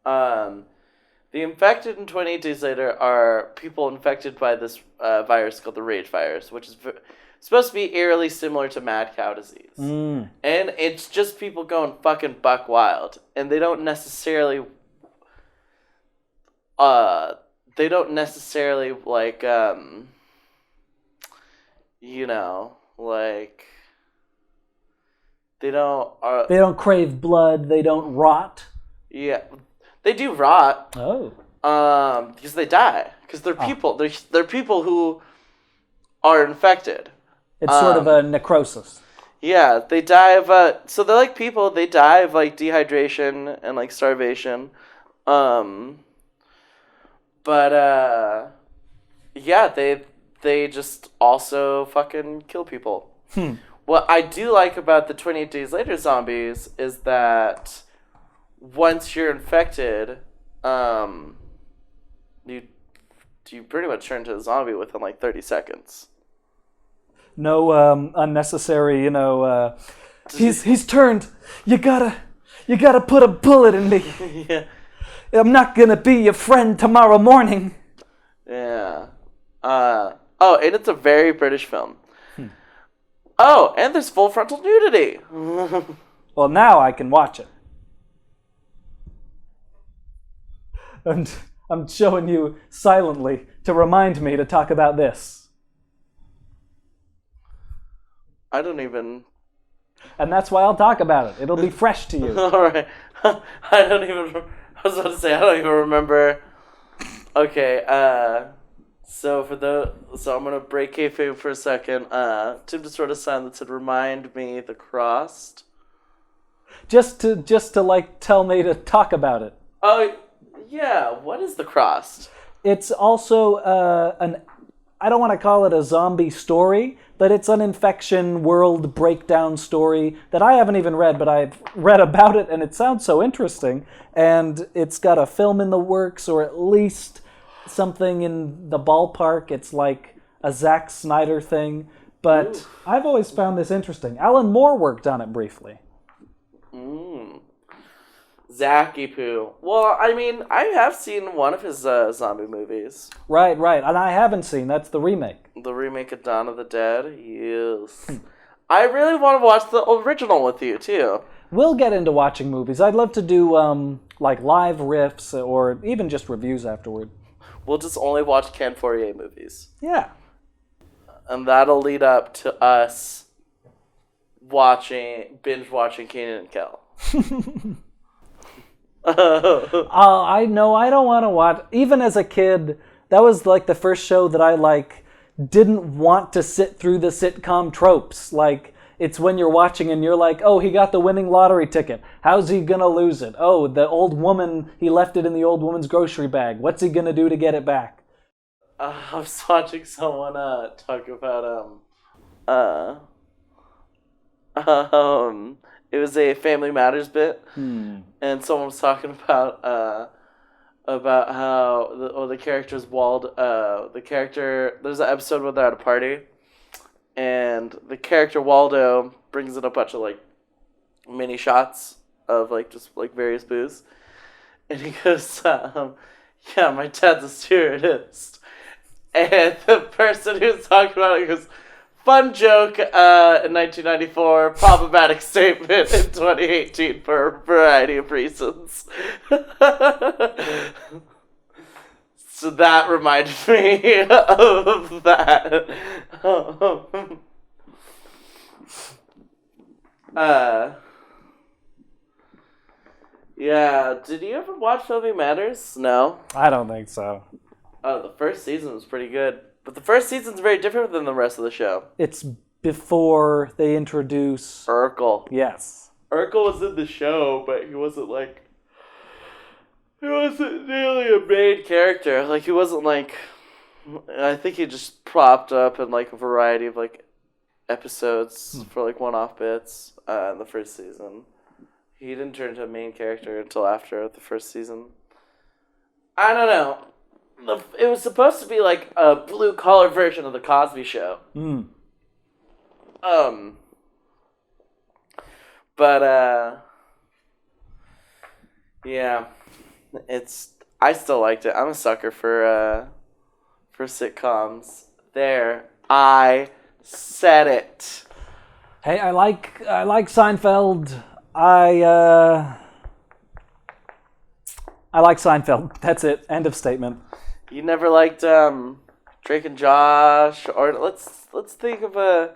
The infected in 28 Days Later are people infected by this virus called the rage virus, which is supposed to be eerily similar to mad cow disease. And it's just people going fucking buck wild. And they don't necessarily like, they don't
crave blood, they don't rot.
Yeah. They do rot.
Oh.
Because they die. Because they're people. They're people who are infected.
It's sort of a necrosis.
Yeah, they die of so they're like people. They die of like dehydration and like starvation. But yeah, they just also fucking kill people. What I do like about the 28 Days Later zombies is that once you're infected, you pretty much turn into a zombie within like 30 seconds.
No unnecessary, he's turned. You gotta put a bullet in me.
Yeah.
I'm not gonna be your friend tomorrow morning.
Yeah. And it's a very British film. Oh, and there's full frontal nudity.
Well, now I can watch it. And I'm showing you silently to remind me to talk about this.
I don't even...
And that's why I'll talk about it. It'll be fresh to you.
Alright. I was about to say, I don't even remember. Okay, so I'm gonna break kayfabe for a second. Tim just wrote a sign that said, "Remind me the crossed."
Just to like tell me to talk about it.
Oh, yeah. What is the crossed?
It's also I don't want to call it a zombie story, but it's an infection world breakdown story that I haven't even read, but I've read about it and it sounds so interesting. And it's got a film in the works, or at least something in the ballpark. It's like a Zack Snyder thing. But I've always found this interesting. Alan Moore worked on it briefly.
Zacky Poo. Well, I mean, I have seen one of his zombie movies.
Right. And I haven't seen. That's the remake.
The remake of Dawn of the Dead? Yes. I really want to watch the original with you, too.
We'll get into watching movies. I'd love to do, like, live riffs or even just reviews afterward.
We'll just only watch Ken Fourier movies.
Yeah.
And that'll lead up to us binge watching Kenan and Kel.
I know I don't want to watch. Even as a kid, that was like the first show that I didn't want to sit through the sitcom tropes. Like, it's when you're watching and you're like, oh, he got the winning lottery ticket. How's he gonna lose it? Oh, the old woman, he left it in the old woman's grocery bag. What's he gonna do to get it back?
I was watching someone talk about it was a Family Matters bit, and someone was talking about how the character's there's an episode where they're at a party, and the character Waldo brings in a bunch of like mini shots of like just like various booze, and he goes, yeah, my dad's a stewardess. And the person who's talking about it goes, fun joke in 1994, problematic statement in 2018 for a variety of reasons. So that reminded me of that. Yeah, did you ever watch Family Matters? No.
I don't think so.
Oh, the first season was pretty good. But the first season's very different than the rest of the show.
It's before they introduce
Urkel.
Yes.
Urkel was in the show, but he wasn't nearly a main character. Like, he wasn't like, I think he just propped up in like a variety of like episodes for like one-off bits in the first season. He didn't turn into a main character until after the first season. I don't know. It was supposed to be like a blue-collar version of the Cosby Show. But yeah, I still liked it. I'm a sucker for sitcoms. There, I said it.
Hey, I like Seinfeld. I like Seinfeld. That's it. End of statement.
You never liked Drake and Josh, or let's think of a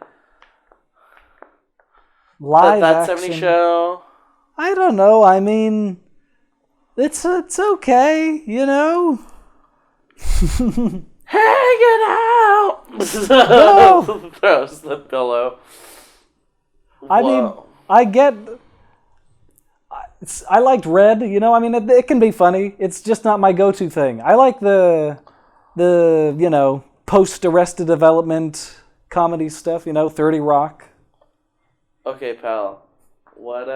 live
that
action
70 show.
I don't know. I mean, it's okay, you know.
Hanging out.
No.
Throws the pillow.
I mean, I get. I liked Red, you know. I mean, it can be funny. It's just not my go-to thing. I like the post-Arrested Development comedy stuff. 30 Rock.
Okay, pal. What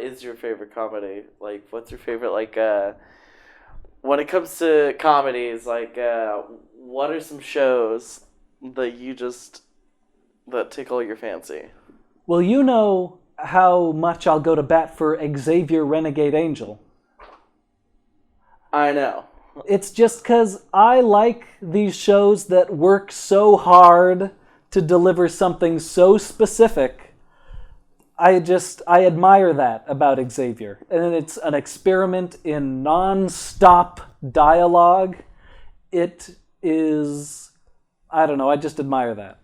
is your favorite comedy? Like, what's your favorite when it comes to comedies? Like, what are some shows that tickle your fancy?
Well, you know how much I'll go to bat for Xavier Renegade Angel.
I know.
It's just because I like these shows that work so hard to deliver something so specific. I admire that about Xavier. And it's an experiment in non-stop dialogue. It is, I don't know, I just admire that.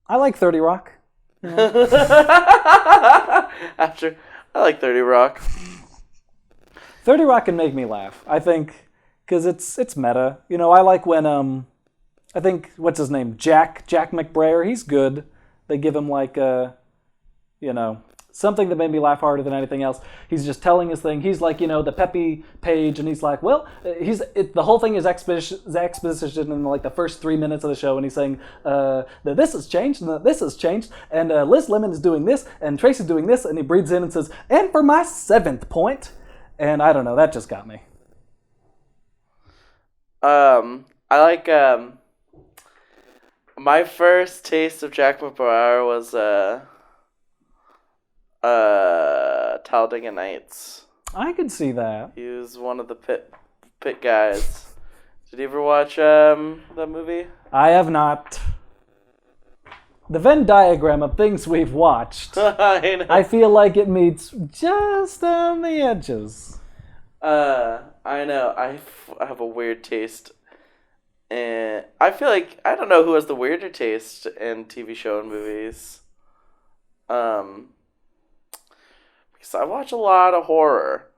I like 30 Rock.
After I like 30 Rock.
30 Rock can make me laugh, I think, because it's meta. I like when I think what's his name, Jack McBrayer. He's good. They give him something that made me laugh harder than anything else. He's just telling his thing. He's like, the peppy page, and he's like, well, the whole thing is exposition in like the first 3 minutes of the show, and he's saying that this has changed, and that this has changed, and Liz Lemon is doing this, and Tracy's doing this, and he breathes in and says, and for my 7th point, and I don't know, that just got me.
I like my first taste of Jack McBrayer was Talladega Nights.
I could see that.
He was one of the pit guys. Did you ever watch that movie?
I have not. The Venn diagram of things we've watched,
I know.
I feel like it meets just on the edges.
I know. I have a weird taste. And I feel like, I don't know who has the weirder taste in TV show and movies. Because I watch a lot of horror.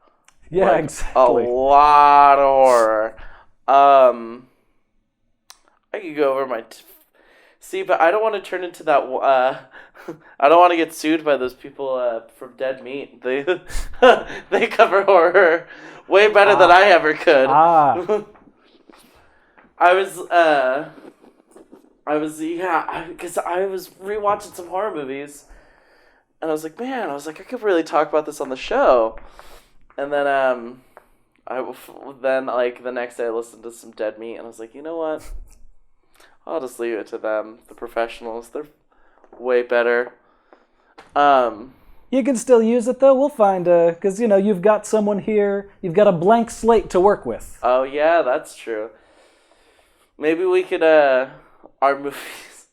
Yeah,
Like,
exactly.
A lot of horror. I could go over my... See, but I don't want to turn into that... I don't want to get sued by those people from Dead Meat. They they cover horror way better than I ever could. Because I was rewatching some horror movies, and I was like, I could really talk about this on the show. And then the next day I listened to some Dead Meat, and I was like, you know what? I'll just leave it to them, the professionals. They're way better.
You can still use it though. We'll find because you've got someone here. You've got a blank slate to work with.
Oh yeah, that's true. Maybe we could our movies.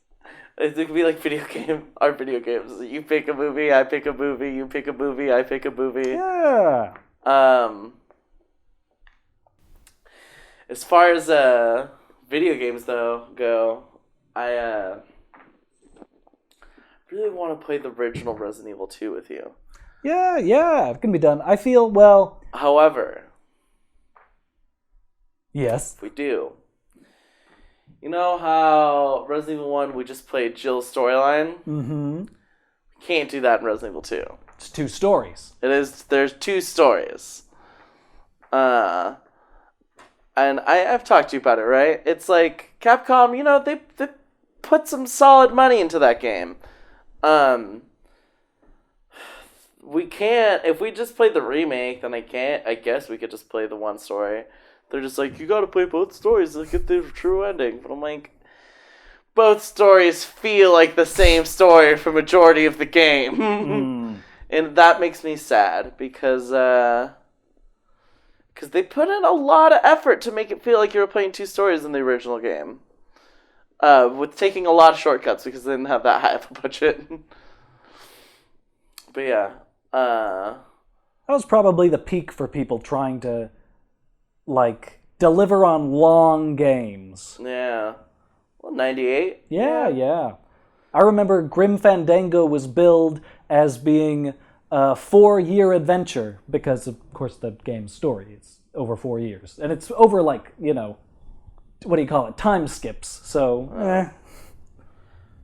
It could be like our video games. You pick a movie, I pick a movie. You pick a movie, I pick a movie.
Yeah.
As far as video games though go, I really want to play the original Resident Evil 2 with you.
Yeah, it can be done. I feel, well...
However...
Yes?
If we do... You know how Resident Evil 1, we just played Jill's storyline?
Mm-hmm.
We can't do that in Resident Evil 2.
It's 2 stories.
There's 2 stories. And I've talked to you about it, right? It's like, Capcom, they put some solid money into that game. We can't, if we just play the remake, then I guess we could just play the one story. They're just like, you gotta play both stories to get the true ending. But I'm like, both stories feel like the same story for majority of the game. And that makes me sad because they put in a lot of effort to make it feel like you were playing 2 stories in the original game. With taking a lot of shortcuts because they didn't have that high of a budget. But yeah.
That was probably the peak for people trying to, deliver on long games.
Yeah. Well, 98?
Yeah. I remember Grim Fandango was billed as being a 4-year adventure because, of course, the game's story is over 4 years. And it's over, what do you call it? Time skips. So,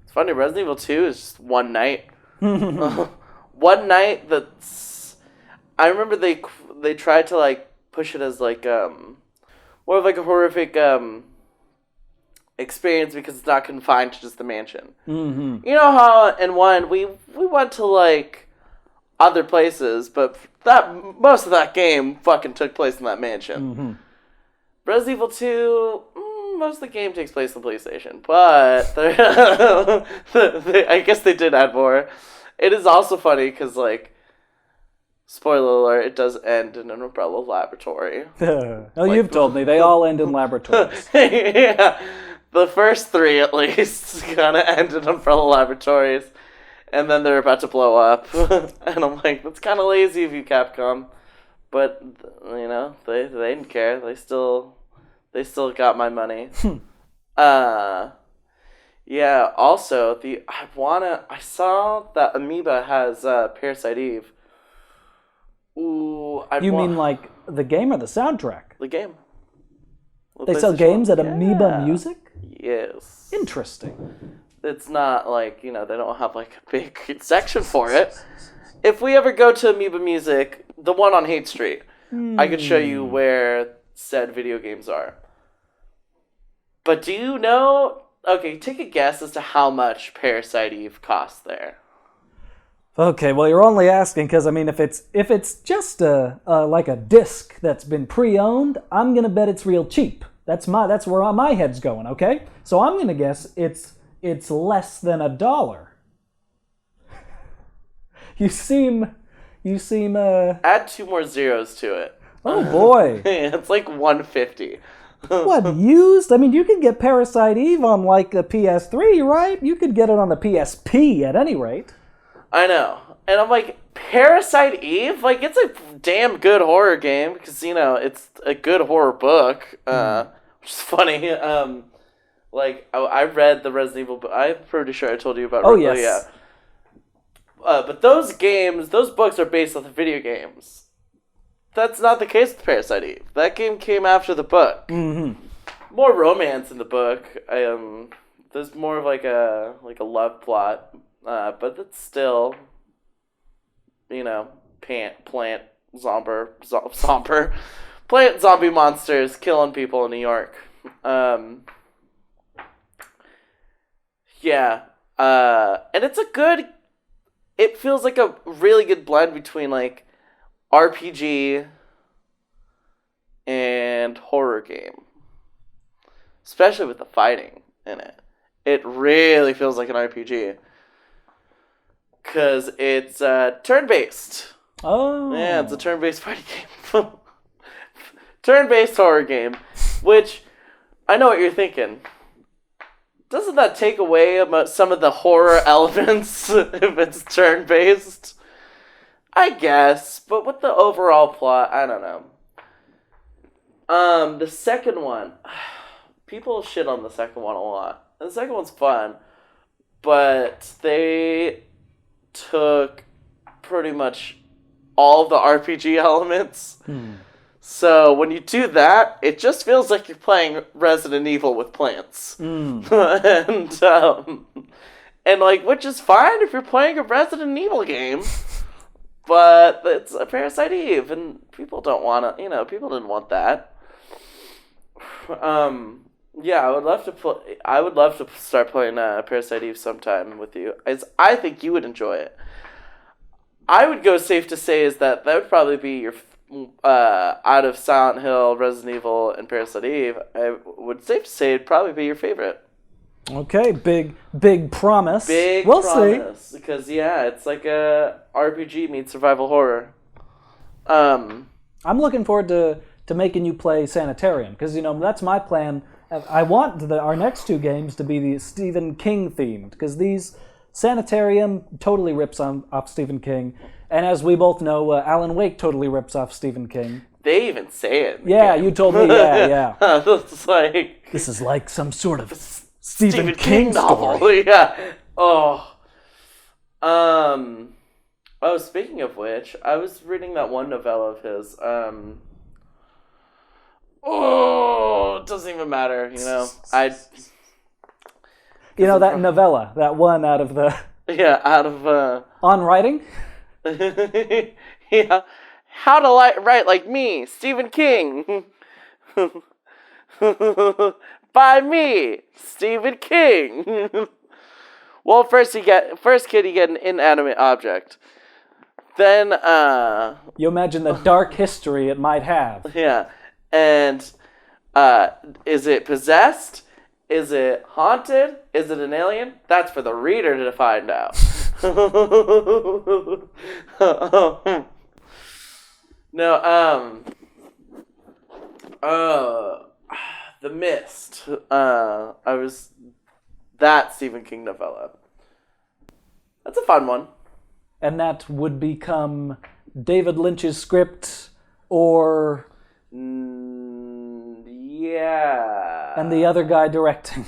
It's funny, Resident Evil 2 is just one night. One night that's... I remember they tried to, push it as, more of, a horrific, experience because it's not confined to just the mansion.
Mm-hmm.
You know how in 1, we went to, other places, but most of that game fucking took place in that mansion.
Mm-hmm.
Resident Evil 2, most of the game takes place on PlayStation, but I guess they did add more. It is also funny because, spoiler alert, it does end in an Umbrella laboratory.
You've told me. They all end in laboratories.
Yeah, the first 3 at least kind of end in Umbrella laboratories, and then they're about to blow up. And I'm like, that's kind of lazy of you, Capcom. But, they didn't care. They still got my money. Yeah, also, I saw that Amoeba has Parasite Eve. Ooh,
You mean the game or the soundtrack?
The game.
They sell games at Amoeba Music?
Yes.
Interesting.
It's not they don't have a big section for it. If we ever go to Amoeba Music, the one on Haight Street, I could show you where said video games are. But do you know... Okay, take a guess as to how much Parasite Eve costs there.
Okay, well, you're only asking because, if it's just a disc that's been pre-owned, I'm going to bet it's real cheap. That's where my head's going, okay? So I'm going to guess it's less than $1. You seem...
Add 2 more zeros to it.
Oh, boy.
It's $150.
What, used? You could get Parasite Eve on, the PS3, right? You could get it on the PSP at any rate.
I know. And I'm like, Parasite Eve, like, it's a damn good horror game because, you know, it's a good horror book, which is funny. I read the Resident Evil book. I'm pretty sure I told you about.
Oh, yes.
Yeah. But those books are based on the video games. That's not the case with Parasite Eve. That game came after the book.
Mm-hmm.
More romance in the book. There's more of like a love plot, but it's still, you know, plant zombie monsters killing people in New York. Yeah. And it feels like a really good blend between like RPG and horror game. Especially with the fighting in it. It really feels like an RPG. Because it's turn-based.
Oh.
Yeah, it's a turn-based fighting game. Turn-based horror game. Which, I know what you're thinking. Doesn't that take away some of the horror elements if it's turn-based? I guess. But with the overall plot, I don't know. The second one... People shit on the second one a lot. And the second one's fun. But they took pretty much all of the RPG elements. So when you do that, it just feels like you're playing Resident Evil with plants. And like, which is fine if you're playing a Resident Evil game. But it's a Parasite Eve, and people don't want to, you know, people didn't want that. Yeah, I would love to start playing Parasite Eve sometime with you. I think you would enjoy it. I would go safe to say is that would probably be your out of Silent Hill, Resident Evil, and Parasite Eve. I would safe to say it'd probably be your favorite.
Okay, big promise.
We'll promise, see. Because yeah, it's like a RPG meets survival horror.
I'm looking forward to making you play Sanitarium because you know that's my plan. I want our next two games to be the Stephen King themed, because these Sanitarium totally rips off Stephen King, and as we both know, Alan Wake totally rips off Stephen King.
They even say it.
Yeah, you told me. Yeah.
It's like
this is like some sort of Stephen King
novel.
Story.
Yeah. Oh. Oh, speaking of which, I was reading that one novella of his. Oh, it doesn't even matter, you know.
You know that novella, that one out of the...
Yeah, out of...
On Writing?
Yeah. How to write like me, Stephen King. By me, Stephen King. Well, first you get an inanimate object. Then,
You imagine the dark history it might have.
Yeah. And is it possessed? Is it haunted? Is it an alien? That's for the reader to find out. No, The Mist. That Stephen King novella. That's a fun one.
And that would become David Lynch's script or...
Yeah.
And the other guy directing.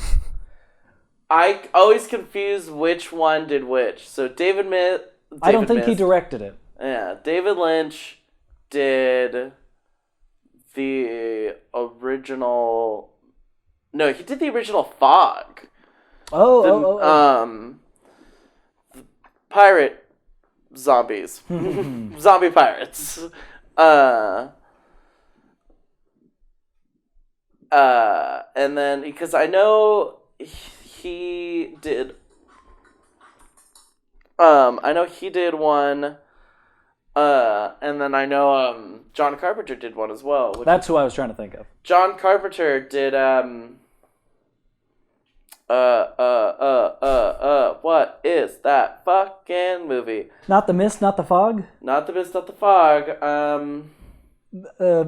I always confuse which one did which. So
I don't think he directed it.
Yeah, David Lynch did the original... No, he did the original Fog. Pirate zombies. Zombie pirates. And then, because I know he did one, and then I know, John Carpenter did one as well.
That's who I was trying to think of.
John Carpenter did, what is that fucking movie?
Not The Mist, not The Fog?
Not The Mist, not The Fog,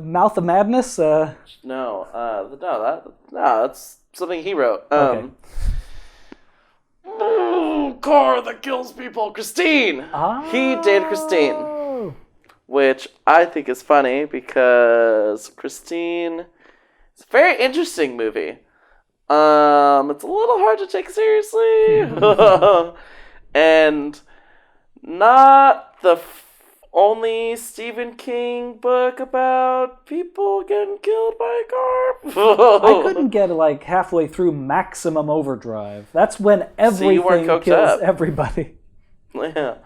Mouth of Madness?
No, that's something he wrote.
Okay.
Oh car that kills people. Christine.
Oh.
He dated Christine, which I think is funny because Christine is a very interesting movie. It's a little hard to take seriously, and not the only Stephen King book about people getting killed by a car.
I couldn't get like halfway through Maximum Overdrive. That's when everything kills everybody.
Yeah.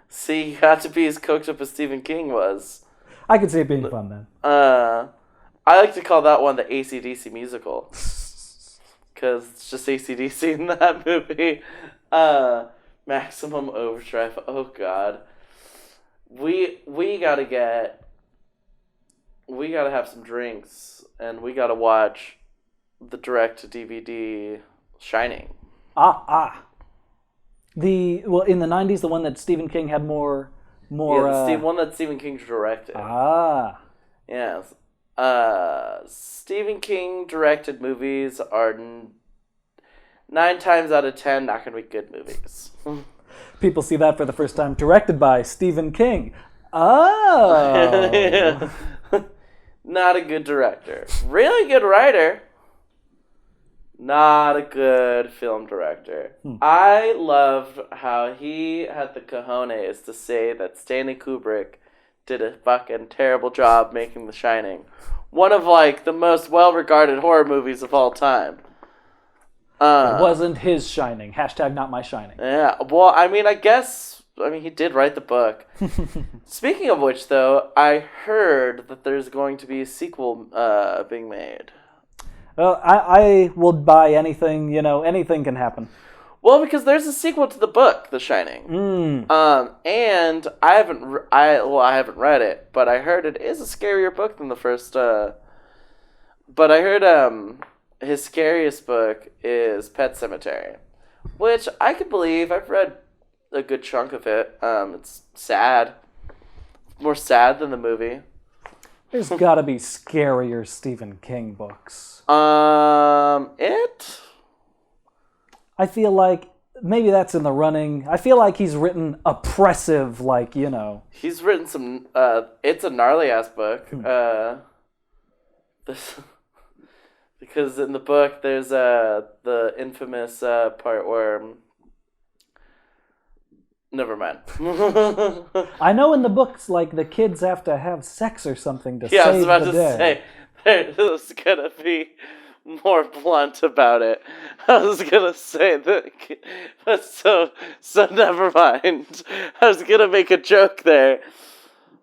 See, you had to be as coked up as Stephen King was.
I could see it being fun then.
I like to call that one the AC/DC musical. Because it's just AC/DC in that movie. Maximum Overdrive. Oh, God. We gotta have some drinks, and we gotta watch the direct-to-DVD Shining.
In the 90s, the one that Stephen King had more.
Yeah, one that Stephen King directed. Yes. Stephen King directed movies are 9 times out of 10 not gonna be good movies.
People see that for the first time. Directed by Stephen King. Oh.
Yeah. Not a good director. Really good writer. Not a good film director. I loved how he had the cojones to say that Stanley Kubrick did a fucking terrible job making The Shining. One of, like, the most well-regarded horror movies of all time.
It wasn't his Shining. Hashtag not my Shining.
Yeah, well, I mean, he did write the book. Speaking of which, though, I heard that there's going to be a sequel being made.
Well, I will buy anything, anything can happen.
Well, because there's a sequel to the book, The Shining. And I haven't read it, but I heard it is a scarier book than the first, but I heard, his scariest book is Pet Sematary, which I could believe. I've read a good chunk of it. It's sad. More sad than the movie.
There's gotta be scarier Stephen King books.
It?
I feel like maybe that's in the running. I feel like he's written oppressive,
He's written some, it's a gnarly-ass book. Because in the book, there's the infamous part where... Never mind.
I know in the books, the kids have to have sex or something to save the day.
Yeah, I was about to say, there's going to be more blunt about it. I was going to say that... But so never mind. I was going to make a joke there.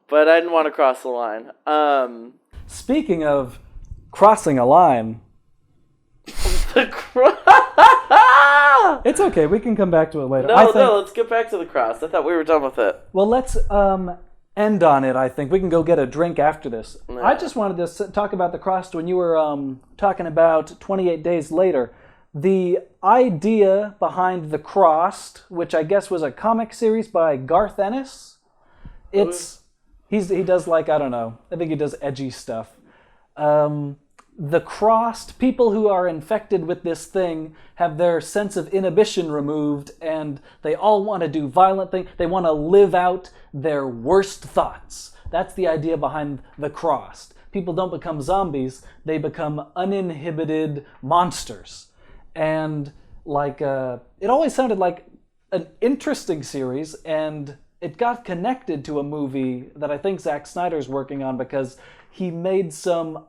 But I didn't want to cross the line.
Speaking of crossing a line... It's okay. We can come back to it later.
No, let's get back to the cross. I thought we were done with it.
Well, let's end on it, I think. We can go get a drink after this.
Yeah.
I just wanted to talk about the cross when you were talking about 28 Days Later. The idea behind The Crossed, which I guess was a comic series by Garth Ennis, he does I don't know, I think he does edgy stuff. The crossed, people who are infected with this thing have their sense of inhibition removed, and they all want to do violent things. They want to live out their worst thoughts. That's the idea behind the crossed. People don't become zombies, they become uninhibited monsters. And it always sounded like an interesting series, and it got connected to a movie that I think Zack Snyder's working on because he made some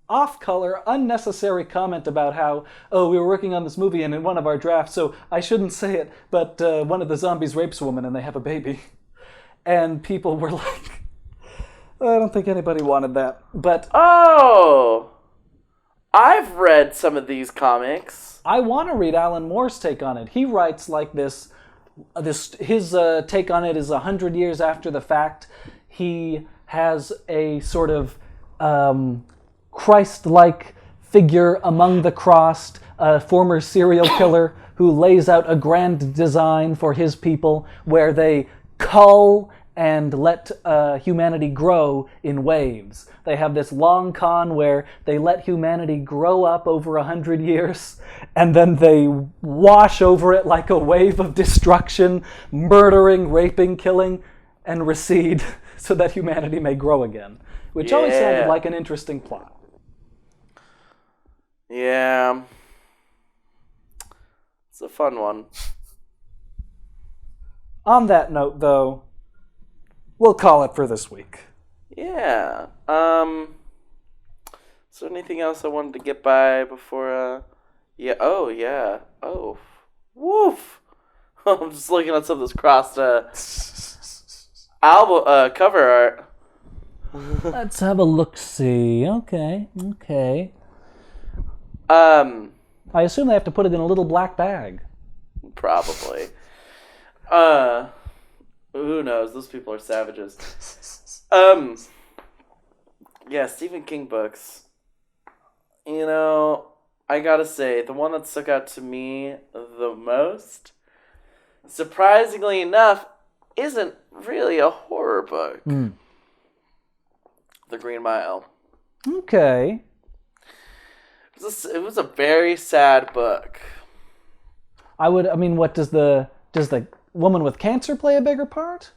off-color, unnecessary comment about how, we were working on this movie and in one of our drafts, so I shouldn't say it, but one of the zombies rapes a woman and they have a baby. And people were like, I don't think anybody wanted that. But
I've read some of these comics.
I want to read Alan Moore's take on it. He writes like this his take on it is 100 years after the fact. He has a sort of Christ-like figure among the crossed, a former serial killer who lays out a grand design for his people where they cull and let humanity grow in waves. They have this long con where they let humanity grow up over 100 years, and then they wash over it like a wave of destruction, murdering, raping, killing, and recede so that humanity may grow again. Which always sounded like an interesting plot.
Yeah. It's a fun one.
On that note, though, we'll call it for this week.
Yeah. Is there anything else I wanted to get by before, yeah. Oh, yeah. Oh. Woof. I'm just looking at some of this crossed, album, cover art.
Let's have a look-see. Okay.
I
I assume they have to put it in a little black bag.
Probably. Who knows? Those people are savages. Yeah, Stephen King books. You know, I gotta say, the one that stuck out to me the most, surprisingly enough, isn't really a horror book. The Green Mile.
Okay.
It was a very sad book.
What does the woman with cancer play a bigger part?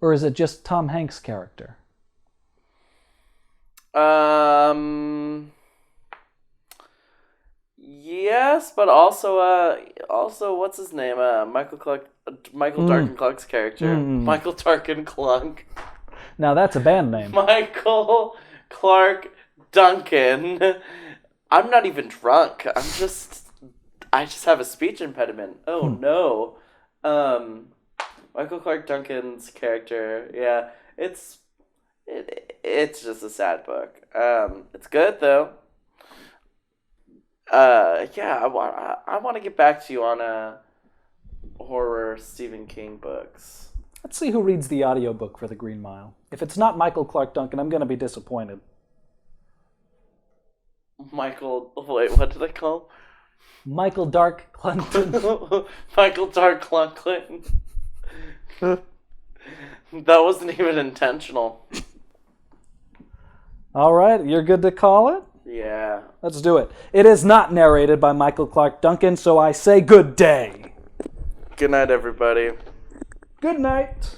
Or is it just Tom Hanks' character?
Yes, but also what's his name? Michael Darkin Clunk's character. Michael Darkin Clunk.
Now that's a band name.
Michael Clark Duncan. I'm not even drunk. I just have a speech impediment. Oh no. Michael Clark Duncan's character. Yeah, it's just a sad book. It's good though. Yeah, I want to get back to you on horror Stephen King books.
Let's see who reads the audiobook for The Green Mile. If it's not Michael Clark Duncan, I'm going to be disappointed.
Michael, wait, what did I call him?
Michael Dark Clunton.
Michael Dark Clunton. That wasn't even intentional.
All right, you're good to call it?
Yeah.
Let's do it. It is not narrated by Michael Clark Duncan, so I say good day.
Good night, everybody.
Good night.